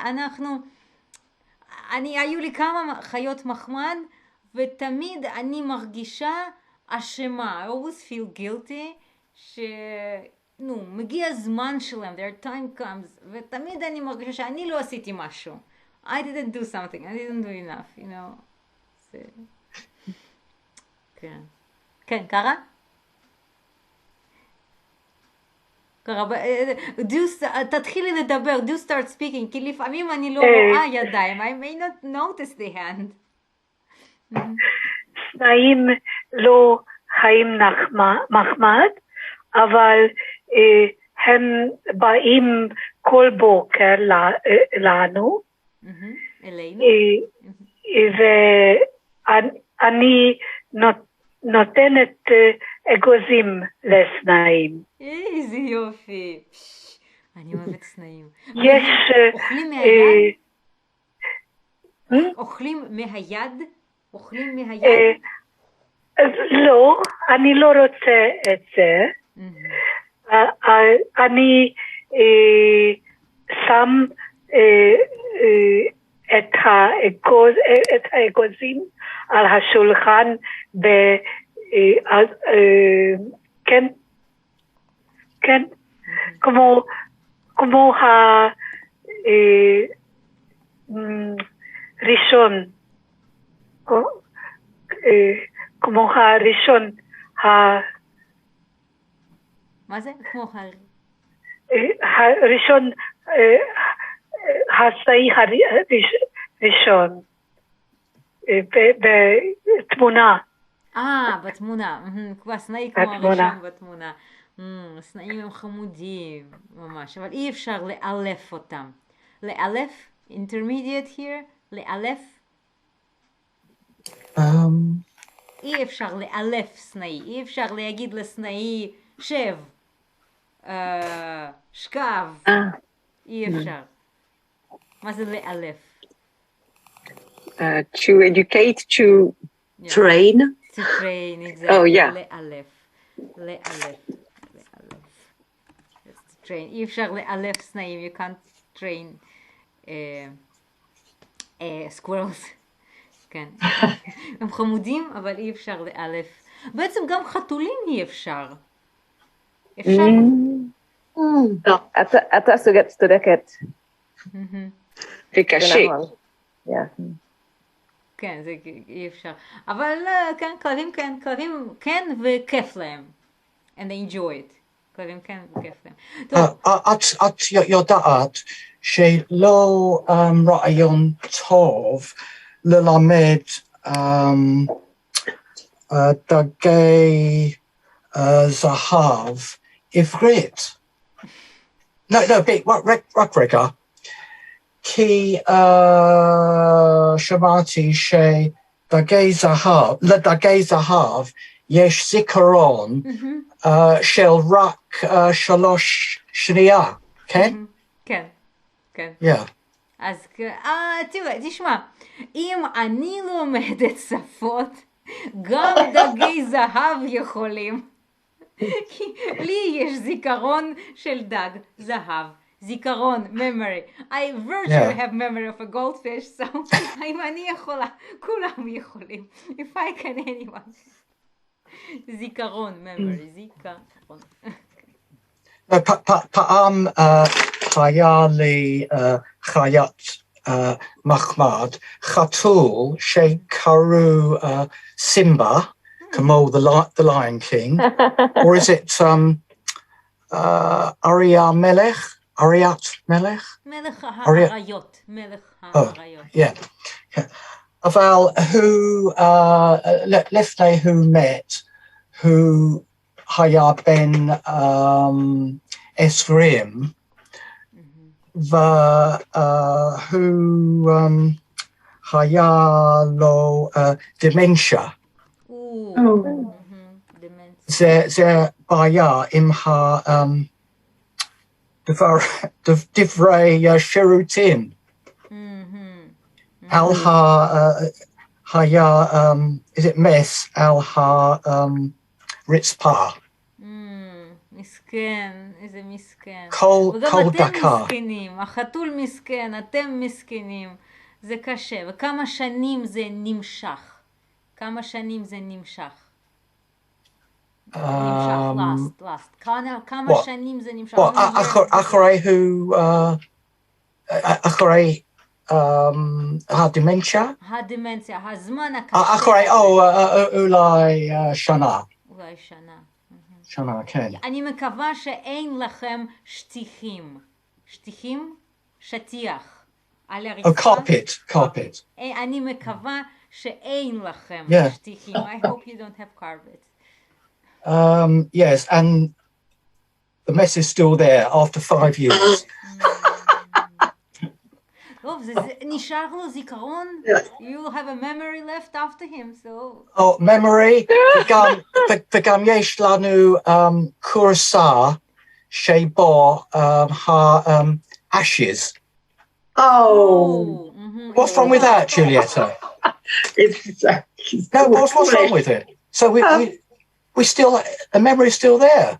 Speaker 3: היו לי כמה חיות מחמד, ותמיד אני מרגישה אשמה. I always feel guilty, מגיע הזמן שלהם, their time comes, ותמיד אני מרגישה שאני לא עשיתי משהו. I didn't do something, I didn't do enough, you know. כן. כן, קרה? תתחילי לדבר, do start speaking, כי לפעמים אני לא רואה ידיים, I may not notice the hand.
Speaker 10: שניים לא חיים מחמד, אבל הם באים כל בוקר לנו,
Speaker 3: אלינו,
Speaker 10: ואני נותנת אגוזים לסנאים.
Speaker 3: איזה יופי, אני אוהבת סנאים.
Speaker 10: יש...
Speaker 3: אוכלים מהיד? אוכלים מהיד? אוכלים מהיד?
Speaker 10: לא, אני לא רוצה את זה. אני שם את האגוזים על השולחן כן, כן, כמו הראשון, כמו הראשון,
Speaker 3: מה זה? כמו
Speaker 10: הראשון, הסעי הראשון, בתמונה.
Speaker 3: בתמונה, הסנאי כמו הראשון בתמונה. הסנאים הם חמודים ממש, אבל אי אפשר לאלף אותם. לאלף? intermediate here? לאלף? אי אפשר לאלף סנאי, אי אפשר להגיד לסנאי שב, שכב, אי אפשר. מה זה לאלף?
Speaker 7: To educate, to train.
Speaker 3: To train, exactly.
Speaker 7: Oh, yeah.
Speaker 3: לאלף. That's to train. אי אפשר לאלף סנאים, you can't train squirrels. כן. הם חמודים, אבל אי אפשר לאלף. בעצם גם חתולים אי אפשר. אפשר?
Speaker 12: אתה צודקת.
Speaker 7: זה קשה.
Speaker 3: כן, זה אי אפשר. אבל כן, כלבים כן וכיף להם. And they enjoy it. כלבים כן וכיף להם.
Speaker 11: את יודעת שלא רעיון טוב ללמד דגי זהב עברית. רק רגע. כי שמעתי לדגי זהב יש זיכרון של רק 3 שניות, כן?
Speaker 3: כן, כן.
Speaker 11: Yeah.
Speaker 3: אז תראה, תשמע, אם אני לומדת שפות, גם דגי זהב יכולים. כי לי יש זיכרון של דג זהב. זיכרון, memory. I virtually have memory of a goldfish, so אם אני יכולה, כולם יכולים. If I can anyone. זיכרון, memory, זיכרון.
Speaker 11: פעם היה לי חיית מחמד, חתול שקראו סימבה, כמו the Lion King, or is it אריה מלך? אריית מלך?
Speaker 3: מלך האריות. מלך האריות.
Speaker 11: אבל הוא, לפני הוא מת, הוא היה בן 20, והוא היה לו דמנציה. זה בעיה עם דברי שירותים. על היה, is it mess, על הרצפה.
Speaker 3: מסכן, איזה מסכן.
Speaker 11: כל דקה.
Speaker 3: וגם אתם מסכנים, החתול מסכן, אתם מסכנים. זה קשה. וכמה שנים זה נמשך? כמה שנים זה נמשך? last. כמה שנים זה נמשך?
Speaker 11: אחרי הדמנציה?
Speaker 3: הדמנציה, הזמן הקשה.
Speaker 11: אחרי, אולי שנה.
Speaker 3: אולי שנה.
Speaker 11: שנה, כן.
Speaker 3: אני מקווה שאין לכם שטיחים. שטיחים? שטיח. על הרצפה?
Speaker 11: carpet.
Speaker 3: אני מקווה שאין לכם שטיחים. I hope you don't have carpet.
Speaker 11: Yes, and the mess is still there after 5 years.
Speaker 3: טוב, זה נשאר לו זיכרון? You'll have a memory left after him, so...
Speaker 11: memory, וגם יש לנו כורסה שבו ashes.
Speaker 5: Oh.
Speaker 11: What's wrong with that, Giulietta? What's wrong with it? So we still, the memory's still there.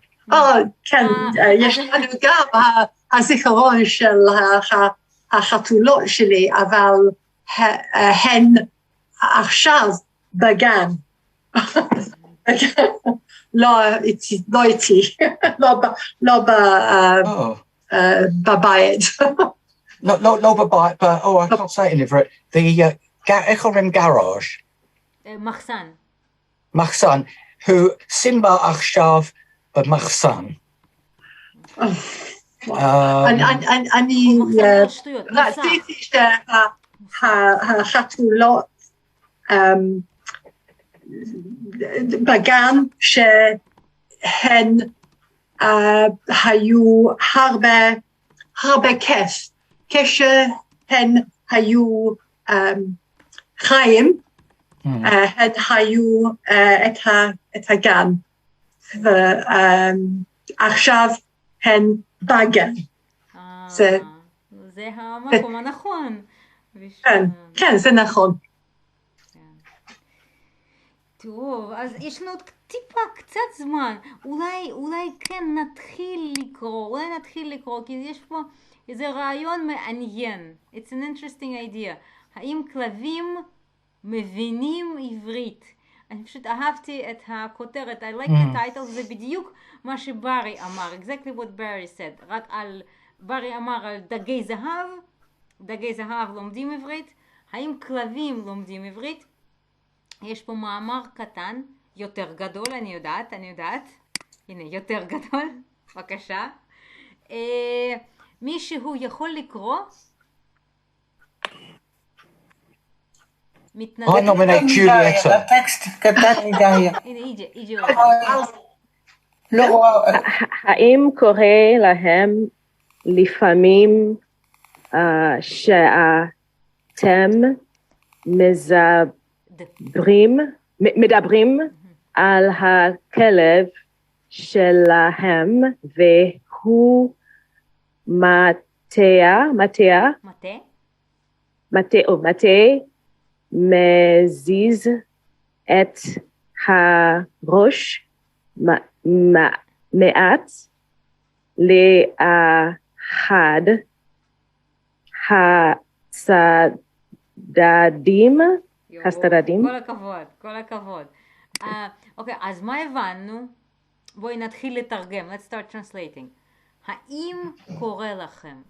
Speaker 5: כן, יש לנו גם הזיכרון של החתולות שלי, אבל הן עכשיו בגן. לא איתי, לא בבית.
Speaker 11: לא בבית, but I can't say it in Ivrit. איך קוראים גראז'? מחסן. הוא סימבה עכשיו במחסן.
Speaker 5: אני רציתי שהחתולות בגן שהן היו הרבה כיף כשהן היו חיים, הן היו את הגן ועכשיו הן בגן.
Speaker 3: זה המקום הנכון.
Speaker 5: כן, זה נכון.
Speaker 3: טוב, אז יש לנו עוד טיפה, קצת זמן. אולי כן נתחיל לקרוא, כי יש פה איזה רעיון מעניין. It's an interesting idea. האם כלבים מבינים עברית? אני פשוט אהבתי את הכותרת. I like the title. זה בדיוק מה שברי אמר. Exactly what Barry said. ברי אמר על דגי זהב לומדים עברית. האם כלבים לומדים עברית? יש פה מאמר קטן, יותר גדול, אני יודעת. הנה, יותר גדול, בבקשה. מישהו יכול לקרוא?
Speaker 11: I nominate Julieta.
Speaker 2: הטקסט קטן מדי.
Speaker 3: הנה, איג'י.
Speaker 12: האם קורה להם לפעמים שאתם מדברים על הכלב שלהם והוא מטה מזיז את הראש מעט לאחד הצדדים.
Speaker 3: כל הכבוד. אוקיי, אז מה הבנו? בואי נתחיל לתרגם. Let's start translating. האם קורה לכם?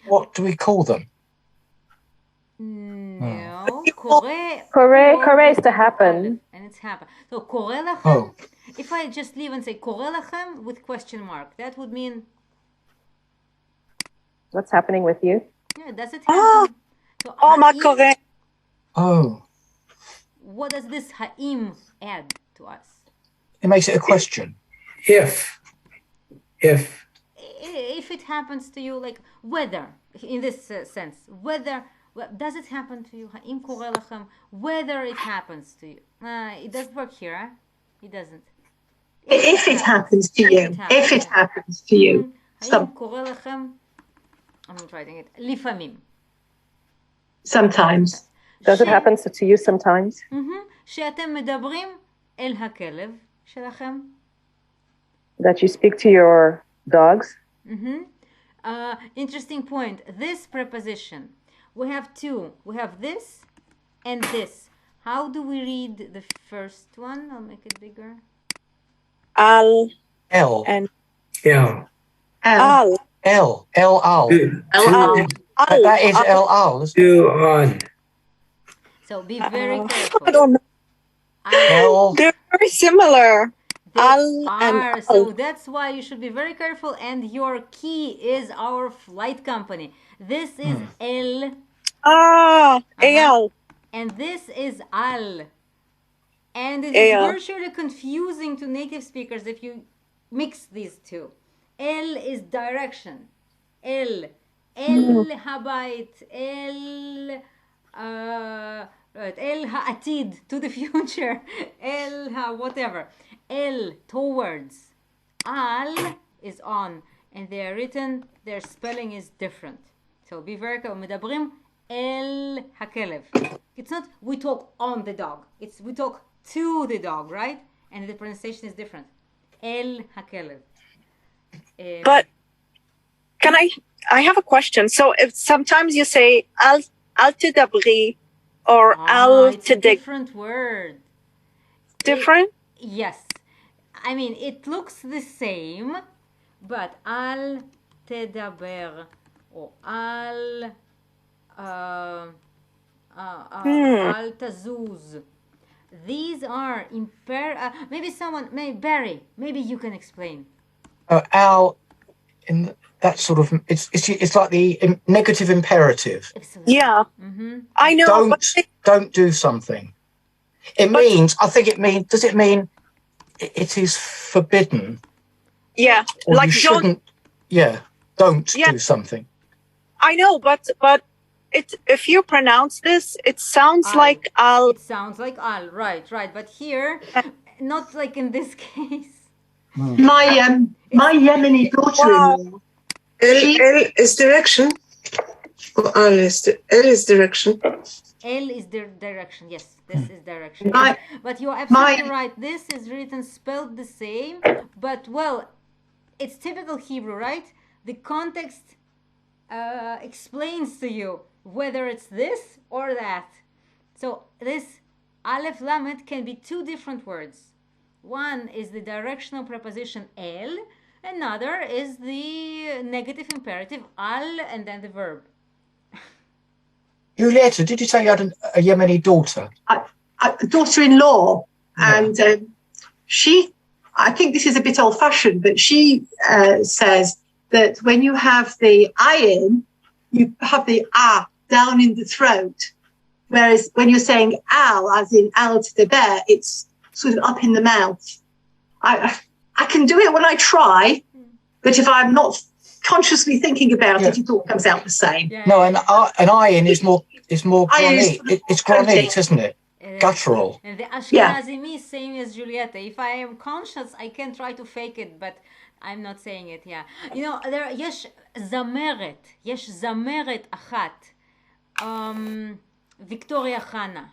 Speaker 11: What do we call them?
Speaker 3: No,
Speaker 12: קורה is to happen.
Speaker 3: And it's happened. So קורה לכם? If I just leave and say קורה לכם with question mark, that would mean
Speaker 12: what's happening with you?
Speaker 3: Yeah, does it happen? So,
Speaker 7: מה קורה?
Speaker 3: What does this ha'im add to us?
Speaker 11: It makes it a question.
Speaker 6: If
Speaker 3: it happens to you, like whether, in this sense, whether, does it happen to you? Ha'im kore lachem, whether it happens to you. It doesn't work here, huh? It doesn't.
Speaker 5: If it happens to you. If it happens to you.
Speaker 3: Ha'im kore lachem, I'm not writing it, לפעמים.
Speaker 5: Sometimes.
Speaker 12: Does it happen to you sometimes?
Speaker 3: שאתם מדברים אל הכלב שלכם.
Speaker 12: That you speak to your dogs?
Speaker 3: Interesting point. This preposition, we have two. We have this and this. How do we read the first one? I'll make it bigger.
Speaker 11: L.
Speaker 7: And
Speaker 6: L.
Speaker 7: Al.
Speaker 11: L. That is L.
Speaker 6: Two on.
Speaker 3: So be very careful.
Speaker 7: I don't know. They're very similar.
Speaker 3: They are. So that's why you should be very careful. And your key is our flight company. This is L.
Speaker 7: Al.
Speaker 3: And this is Al. And it is virtually confusing to native speakers if you mix these two. L is direction. El habayit. El ha'atid, to the future. Whatever. El, towards. Al is on. And they are written, their spelling is different. So be very careful. מדברים el hakelev. It's not we talk on the dog. It's we talk to the dog, right? And the pronunciation is different. El hakelev.
Speaker 7: But can I have a question. So if sometimes you say al אל תדברי, or אל
Speaker 3: It's a
Speaker 7: תדק.
Speaker 3: different word.
Speaker 7: Different?
Speaker 3: Yes. I mean, it looks the same, but אל תדבר, or אל אל תזוז. These are maybe someone, maybe Barry, maybe you can explain.
Speaker 11: Al, in that sort of, it's like the negative imperative.
Speaker 3: Absolutely.
Speaker 7: Yeah, I know.
Speaker 11: Don't do something. It means, I think it means, does it mean it is forbidden?
Speaker 7: Yeah,
Speaker 11: Or
Speaker 7: like
Speaker 11: you shouldn't, don't do something.
Speaker 7: I know, but if you pronounce this, it sounds
Speaker 3: Al.
Speaker 7: like Al.
Speaker 3: It sounds like Al, right. But here, not like in this case.
Speaker 5: My Yemeni daughter-in-law.
Speaker 9: L is direction. Or L is direction.
Speaker 3: L is the direction. Yes, this is direction. But you're absolutely right. This is written, spelled the same. But, well, it's typical Hebrew, right? The context explains to you whether it's this or that. So this Aleph Lamed can be two different words. One is the directional preposition el, another is the negative imperative al, and then the verb.
Speaker 11: Julieta, did you say you had a Yemeni daughter?
Speaker 5: A daughter-in-law, and she, I think this is a bit old-fashioned, but she says that when you have the ayin, you have the ah down in the throat, whereas when you're saying al, as in al to the bear, it's sort of up in the mouth. I can do it when I try, but if I'm not consciously thinking about it, it all comes out the same.
Speaker 11: No, an ayin is more granite. It's granite, isn't it? Guttural.
Speaker 3: And the Ashkenazi same as Julieta. If I am conscious, I can try to fake it, but I'm not saying it. Yeah, you know, יש זמרת אחת, ויקטוריה חנה.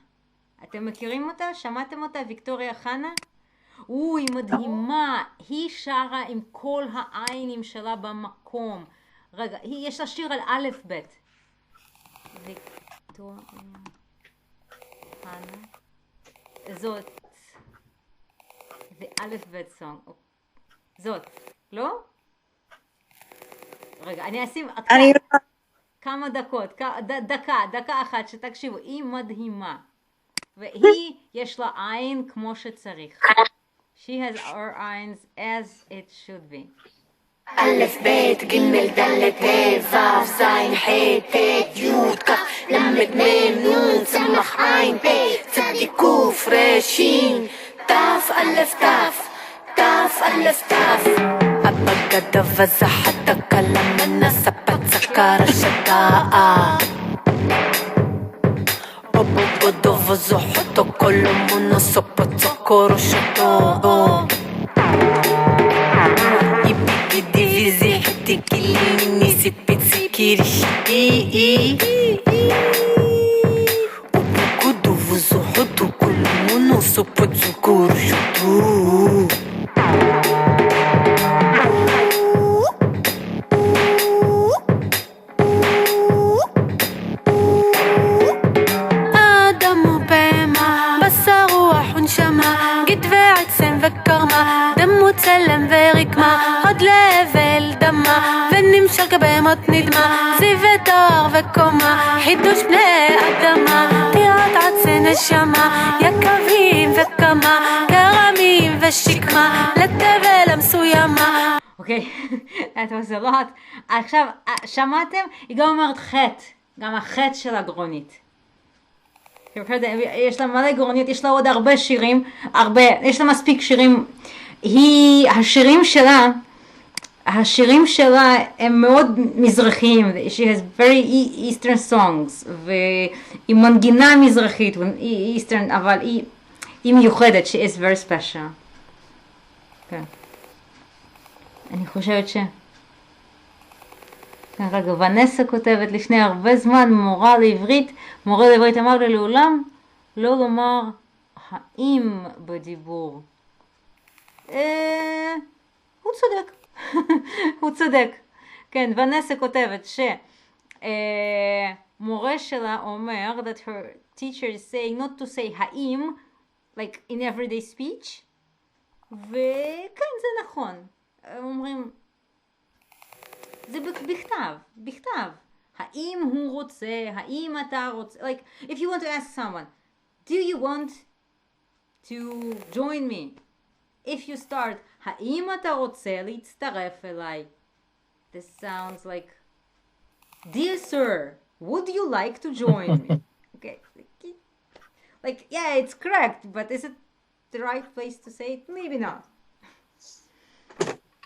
Speaker 3: אתם מכירים אותה? שמעתם אותה? ויקטוריה חנה? היא מדהימה, היא שרה עם כל העיינים שלה במקום. רגע, יש לה שיר על א' ב'. ויקטוריה חנה. זאת. זה א' ב' סונג. זאת, לא? רגע, אני אשים כמה דקות, דקה אחת שתקשיבו, היא מדהימה. והיא, יש לה עין כמו שצריך. She has our eyes as it should be.
Speaker 15: א' ב' ג' ד' ה' ו' ז' ח' ט' י' כ' למד מ' נ' צמח עין פ' צדיק ק' ר' ש' ת' א' ת' א' ת' أبقى فزحتك لما نسبت سكر الشقاء أبقى فزحتك كل من نسبت سكر الشقاء يبقى ديفيزي حتى كلمني سبت سكر الشقاء أبقى فزحتك كل من نسبت سكر الشقاء سلم ورقما עוד לבל דמה ונמשך בהמות נדמה זיו ודור וקומה חידוש בני אדמה טירת עצי נשמה יקבים וקמה כרמים ושקמה לתבל המסוימה.
Speaker 3: אוקיי, that was a lot. עכשיו, שמעתם? היא גם אומרת חטא, גם החטא של הגרונית. יש לה מלא גרונית, יש לה עוד הרבה שירים, יש לה מספיק שירים. השירים שלה הם מאוד מזרחיים. She has very eastern songs, והיא מנגינה מזרחית, eastern, אבל היא מיוחדת. She is very special. כן. אני חושבת כן, רגע, ונסה כותבת לפני הרבה זמן, מורה לעברית אמר לי לעולם לא לומר האם בדיבור. הוא צודק. הוא צודק. כן, ונסה כותבת מורה שלה אומר that her teacher is saying not to say האם, like in everyday speech, וכן, זה נכון. אומרים, זה בכתב. האם הוא רוצה, האם אתה רוצה, like, if you want to ask someone, do you want to join me? If you start, האם אתה רוצה להצטרף אליי? This sounds like, dear sir, would you like to join me? Okay. Like, yeah, it's correct, but is it the right place to say it? Maybe not.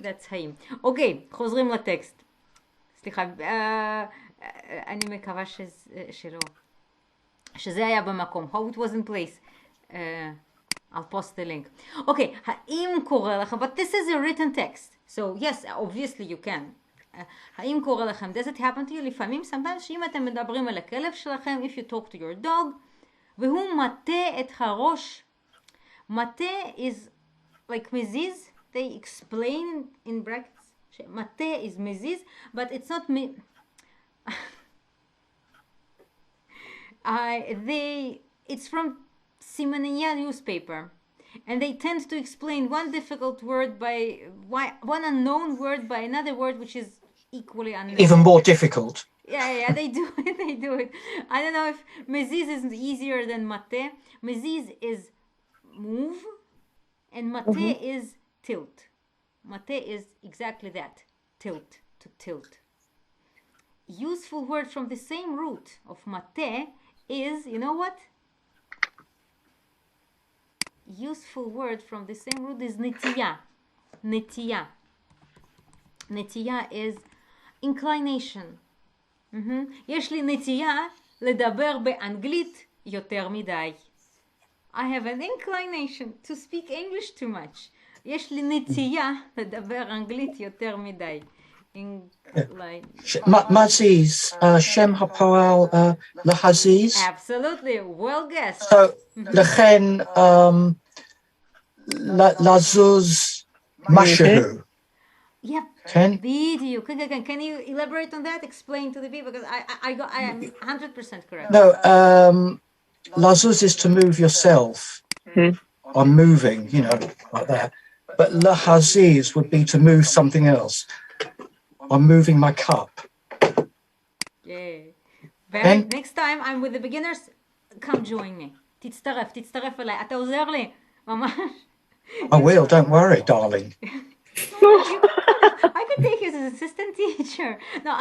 Speaker 3: That's האם. אוקיי, חוזרים לטקסט. סליחה, אני מקווה שלא. שזה היה במקום. How it was in place. I'll post the link. Okay, האם קורא לכם, but this is a written text. So yes, obviously you can. האם קורא לכם, does it happen to you? לפעמים, sometimes, שאם אתם מדברים על הכלב שלכם, if you talk to your dog, והוא מטה את הראש. מטה is like מזיז. They explain in brackets. מטה is מזיז, but it's not me. It's from Simoniya newspaper, and they tend to explain one difficult word by one unknown word by another word which is equally unknown.
Speaker 11: Even more difficult.
Speaker 3: Yeah, they do it. They do it. I don't know if meziz is easier than mate. Meziz is move, and mate is tilt. Mate is exactly that, tilt, to tilt. Useful word from the same root of mate is, you know what? Useful word from the same root is netiya. Netiya. Netiya is inclination. יש לי נטייה לדבר באנגלית יותר מדי. I have an inclination to speak English too much. יש לי נטייה לדבר אנגלית יותר מדי.
Speaker 11: Maziz, Shem Hapoel Lahaziz.
Speaker 3: Absolutely, well guessed.
Speaker 11: So, Lechen Lazuz Mashahu.
Speaker 3: Yep.
Speaker 11: Ken?
Speaker 3: Video. Can you elaborate on that? Explain to the people, because I am 100% correct.
Speaker 11: No, Lazuz is to move yourself. I'm moving, you know, like that. But Lahaziz would be to move something else. I'm moving my cup.
Speaker 3: Yeah. Next time I'm with the beginners, come join me. תצטרף אליי. אתה עוזר לי. ממש.
Speaker 11: I will, don't worry, darling.
Speaker 3: I could take you as an assistant teacher. No,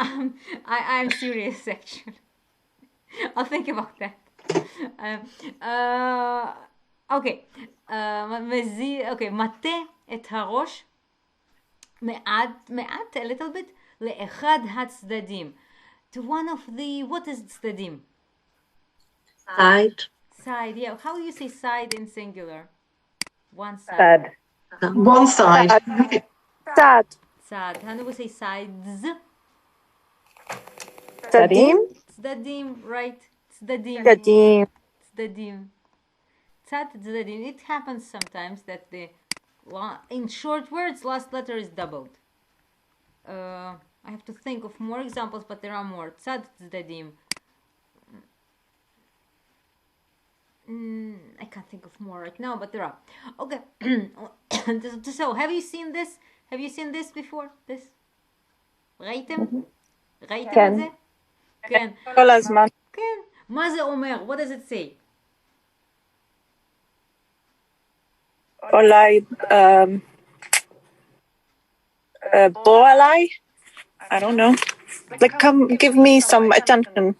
Speaker 3: I'm serious, actually. I'll think about that. Okay. Okay, מטה את הראש. מעט, a little bit, לאחד הצדדים. To one of the, what is צדדים?
Speaker 14: Side.
Speaker 3: Side, yeah. How do you say side in singular? One side.
Speaker 5: One side.
Speaker 9: Side.
Speaker 3: Side. How do we say sides?
Speaker 9: צדדים.
Speaker 3: צדדים, right. צדדים.
Speaker 9: צדדים.
Speaker 3: צדדים. צד, צדדים. It happens sometimes that in short words, last letter is doubled. I have to think of more examples, but there are more. Tzad tzdadim. I can't think of more right now, but there are. Okay. So, have you seen this? Have you seen this before? This? ראיתם? ראיתם את זה? כן.
Speaker 9: כל הזמן.
Speaker 3: כן. מה זה אומר? What does it say?
Speaker 9: אולי בוא עליי? I don't know. Like, come, give me some attention.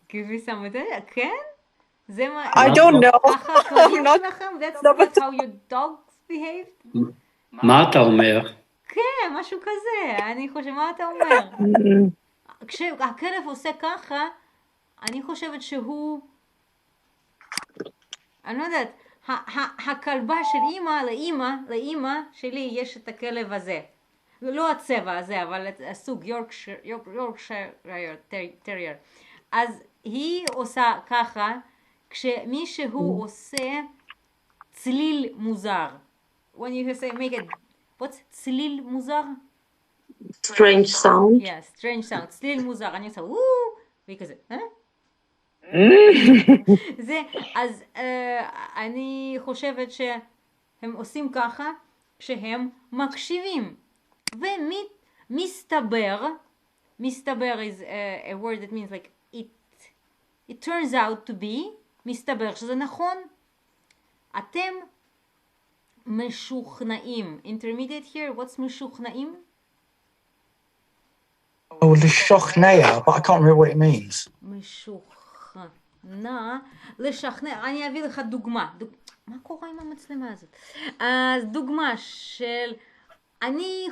Speaker 3: Give me some attention? כן? זה מה...
Speaker 9: I don't know.
Speaker 3: ככה קוראים לכם? That's how your dogs behave?
Speaker 16: מה אתה אומר?
Speaker 3: כן, משהו כזה. אני חושבת, מה אתה אומר? כשהכלב עושה ככה, אני חושבת שהוא... אני לא יודעת. הכלבה של לאמא שלי יש את הכלב הזה. לא הצבע הזה, אבל הסוג יורקשייר טרייר. אז היא עושה ככה, כשמישהו עושה צליל מוזר. When you say make it, what's צליל מוזר?
Speaker 14: Strange sound.
Speaker 3: Yeah, strange sound. צליל מוזר. אני עושה והיא כזה, זה, אז אני חושבת שהם עושים ככה כשהם מקשיבים. ומסתבר, מסתבר is a word that means like it turns out to be, מסתבר שזה נכון. אתם משוכנעים. Intermediate here, what's משוכנעים?
Speaker 11: Oh, לשכנע, but I can't remember what it means.
Speaker 3: משוכנע, לשכנע. אני אביא לך דוגמה. מה קורה עם המצלמה הזאת? אז דוגמה של אני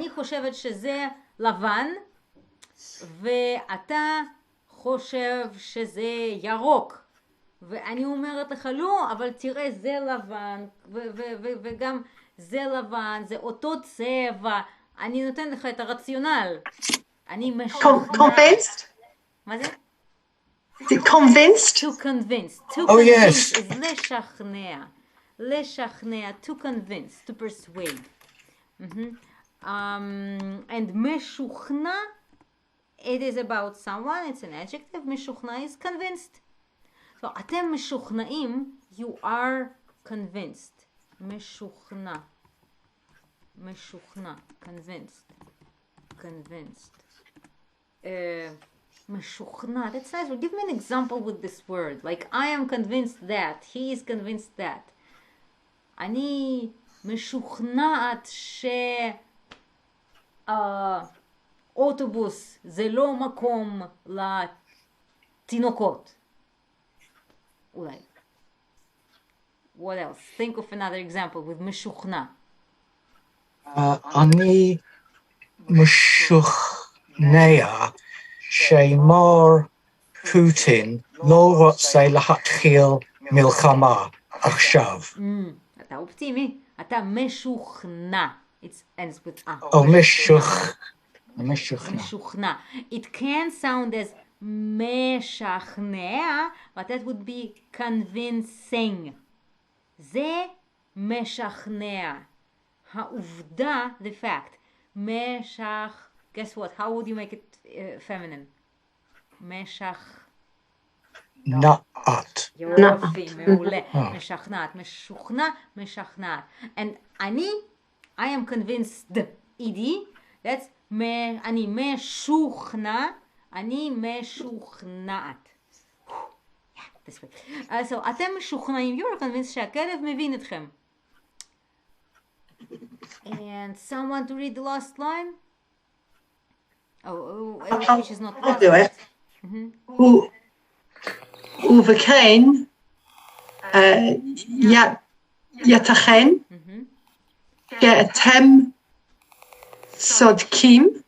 Speaker 3: חושבת שזה לבן, ואתה חושב שזה ירוק. ואני אומרת לך לא, אבל תראה זה לבן, וגם זה לבן, זה אותו צבע. אני נותן לך את הרציונל. אני
Speaker 5: Convinced?
Speaker 3: מה זה?
Speaker 5: Is it convinced?
Speaker 3: To convince. To
Speaker 11: Oh,
Speaker 3: convince
Speaker 11: yes.
Speaker 3: is לשכנע. לשכנע, to convince, to persuade. And משוכנע, it is about someone, it's an adjective. משוכנע is convinced. So, אתם משוכנעים, you are convinced. משוכנע. משוכנע, convinced. Convinced. משוכנע, that's nice. Well, give me an example with this word. Like, I am convinced that. He is convinced that. אני משוכנעת אוטובוס זה לא מקום לתינוקות. אולי. What else? Think of another example with משוכנע.
Speaker 11: אני משוכנע שמר פוטין לא רוצה להתחיל מלחמה עכשיו.
Speaker 3: אתה אופטימי. אתה משוכנע. It ends with a. משוכנע. It can sound as משכנע, but that would be convincing. זה משכנע. העובדה, the fact. Guess what? How would you make it feminine?
Speaker 11: נעת.
Speaker 3: יופי, מעולה. משכנעת. משוכנע, משכנעת. And I am convinced. ed, that's אני משוכנע. אני משוכנעת. This way. So, אתם משוכנעים, you're convinced שהכלב מבין אתכם. And someone to read the last line? Which is not
Speaker 5: I'll do it. ובכן, ייתכן שאתם צודקים.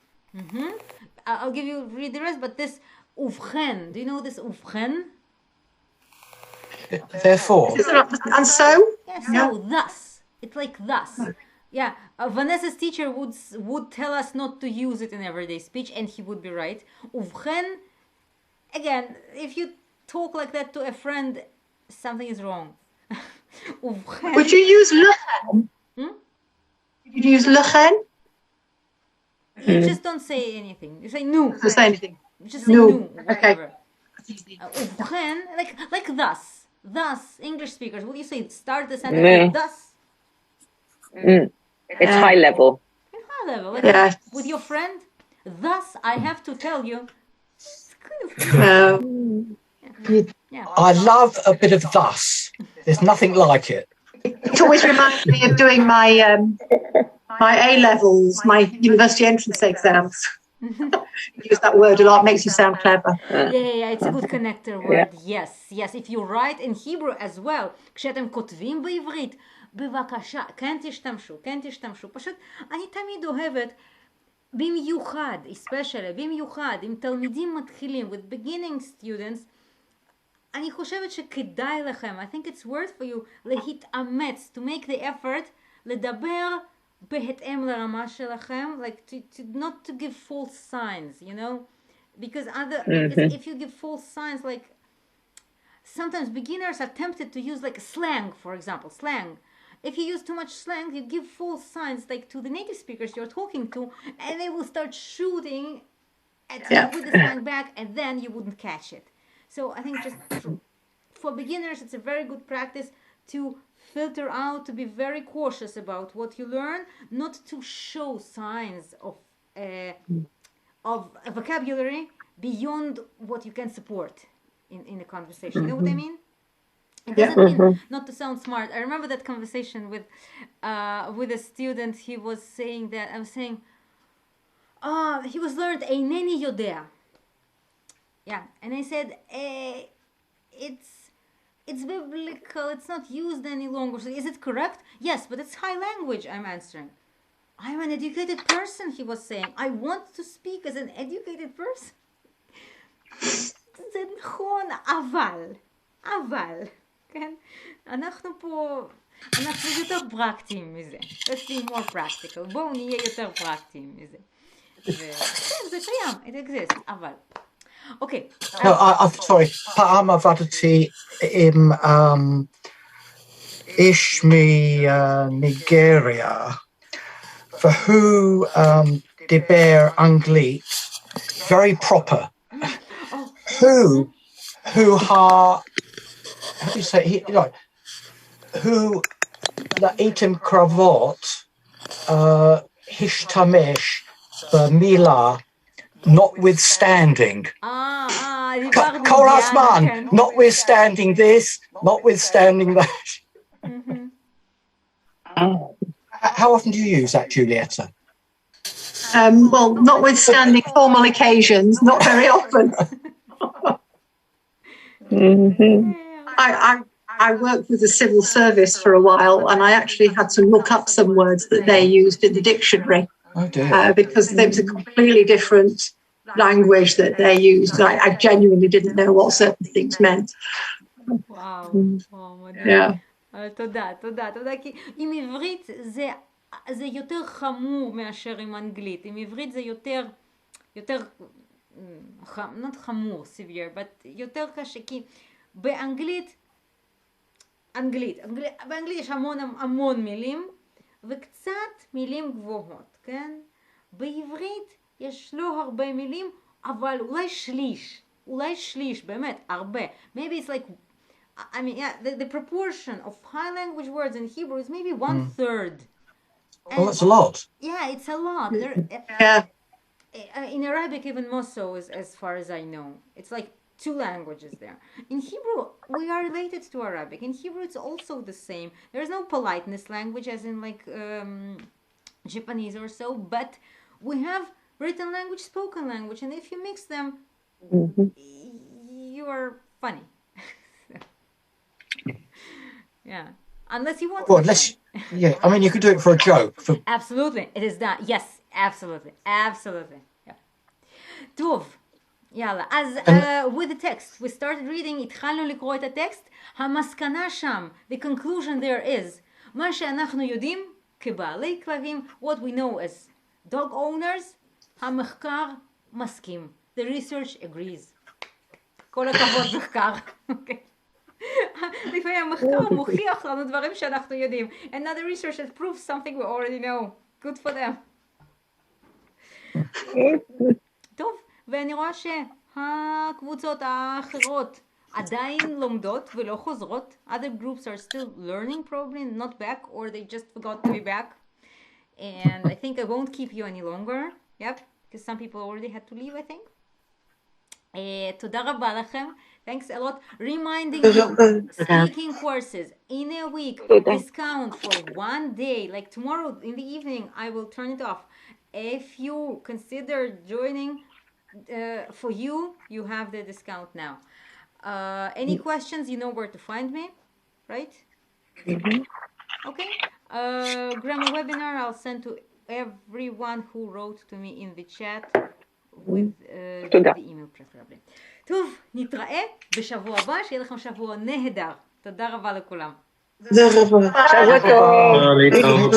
Speaker 3: I'll give you read the rest, but this ובכן, do you know this ובכן?
Speaker 11: Therefore.
Speaker 5: And so?
Speaker 3: Yes, so thus. It's like thus. Yeah, Vanessa's teacher would tell us not to use it in everyday speech, and he would be right. ובכן, again, if you talk like that to a friend, something is wrong. ובכן.
Speaker 5: Would you use לכן? Would you use לכן?
Speaker 3: You just don't say anything. You say no.
Speaker 5: Don't say anything.
Speaker 3: You just say
Speaker 5: no.
Speaker 3: Okay. ובכן, like thus. Thus, English speakers, will you say start the sentence with thus?
Speaker 7: It's high level.
Speaker 3: High level. Like with your friend, thus I have to tell you. Yeah.
Speaker 11: I love a bit of thus. There's nothing like it.
Speaker 5: It always reminds me of doing my my A levels, my university entrance exams. Use that word a lot, makes you sound clever.
Speaker 3: Yeah, it's a good connector word. Yes. If you write in Hebrew as well, כשאתם כותבים בעברית, בבקשה, כן תשתמשו. פשוט, אני תמיד אוהבת, במיוחד, במיוחד, עם תלמידים מתחילים, with beginning students, אני חושבת שכדאי לכם, I think it's worth for you, להתאמץ, to make the effort, לדבר בהתאם לרמה שלכם, like to not to give false signs, you know, because if you give false signs, like sometimes beginners are tempted to use like slang, for example, slang. If you use too much slang, you give false signs like to the native speakers you're talking to, and they will start shooting with the slang back, and then you wouldn't catch it. So I think just for beginners, it's a very good practice to filter out, to be very cautious about what you learn, not to show signs of a vocabulary beyond what you can support in a conversation. You know what I mean? It doesn't mean not to sound smart. I remember that conversation with a student. He was saying that I was saying, he was learned "Eineni yodea." Yeah, and I said, it's biblical. It's not used any longer. So is it correct? Yes, but it's high language. I'm answering. I'm an educated person. He was saying, I want to speak as an educated person. זה נכון, אבל, כן? אנחנו יותר פרקטיים מזה. Let's be more practical. בואו נהיה יותר פרקטיים מזה. זה קיים, it exists, אבל. אוקיי.
Speaker 11: No, sorry. פעם עבדתי עם איש מניגריה, והוא דיבר אנגלית, very proper. How do you say, who לעיתים קרובות השתמש במילה notwithstanding. כל הזמן, notwithstanding this, notwithstanding that. How often do you use that, Julieta?
Speaker 5: Well, notwithstanding formal occasions, not very often. I worked with the civil service for a while, and I actually had to look up some words that they used in the dictionary.
Speaker 11: Oh dear.
Speaker 5: Because there was a completely different language that they used. I genuinely didn't know what certain things meant.
Speaker 3: וואו,
Speaker 5: Yeah.
Speaker 3: תודה, כי עם עברית זה יותר חמור מאשר עם אנגלית. עם עברית זה יותר not חמור, severe, but יותר קשה, כי באנגלית יש המון מילים, וקצת מילים גבוהות, כן? בעברית יש לא הרבה מילים, אבל אולי שליש, באמת, הרבה. Maybe it's like, I mean, yeah, the proportion of high language words in Hebrew is maybe 1/3.
Speaker 11: Well, that's a lot.
Speaker 3: Yeah, it's a lot. In Arabic, even more so, as far as I know. It's like 2 languages there. In Hebrew, we are related to Arabic. In Hebrew, it's also the same. There's no politeness language, as in like Japanese or so, but we have written language, spoken language, and if you mix them, you are funny. Yeah. Unless you want to.
Speaker 11: Yeah, I mean, you could do it for a joke.
Speaker 3: Absolutely. It is that. Yes, absolutely. Yeah. טוב. יאללה. אז with the text, we started reading, התחלנו לקרוא את הטקסט. המסקנה שם, the conclusion there is, מה שאנחנו יודעים כבעלי כלבים, what we know as dog owners, המחקר מסכים. The research agrees. כל הכבוד מחקר. לפעמים המחקר מוכיח לנו דברים שאנחנו יודעים. And now the research has proved something we already know. Good for them. טוב, ואני רואה שהקבוצות האחרות עדיין לומדות ולא חוזרות. Other groups are still learning probably, not back, or they just forgot to be back. And I think I won't keep you any longer. Yep, because some people already had to leave, I think. תודה רבה לכם. Thanks a lot. Reminding you, speaking courses in a week, discount for 1 day. Like tomorrow in the evening, I will turn it off. If you consider joining, for you have the discount now. Any questions, you know where to find me, right? Okay. Grammar webinar, I'll send to everyone who wrote to me in the chat with the email preferably. טוב, נתראה בשבוע הבא, שיהיה לכם שבוע נהדר. תודה רבה לכולם.
Speaker 7: שבוע טוב. להתראות.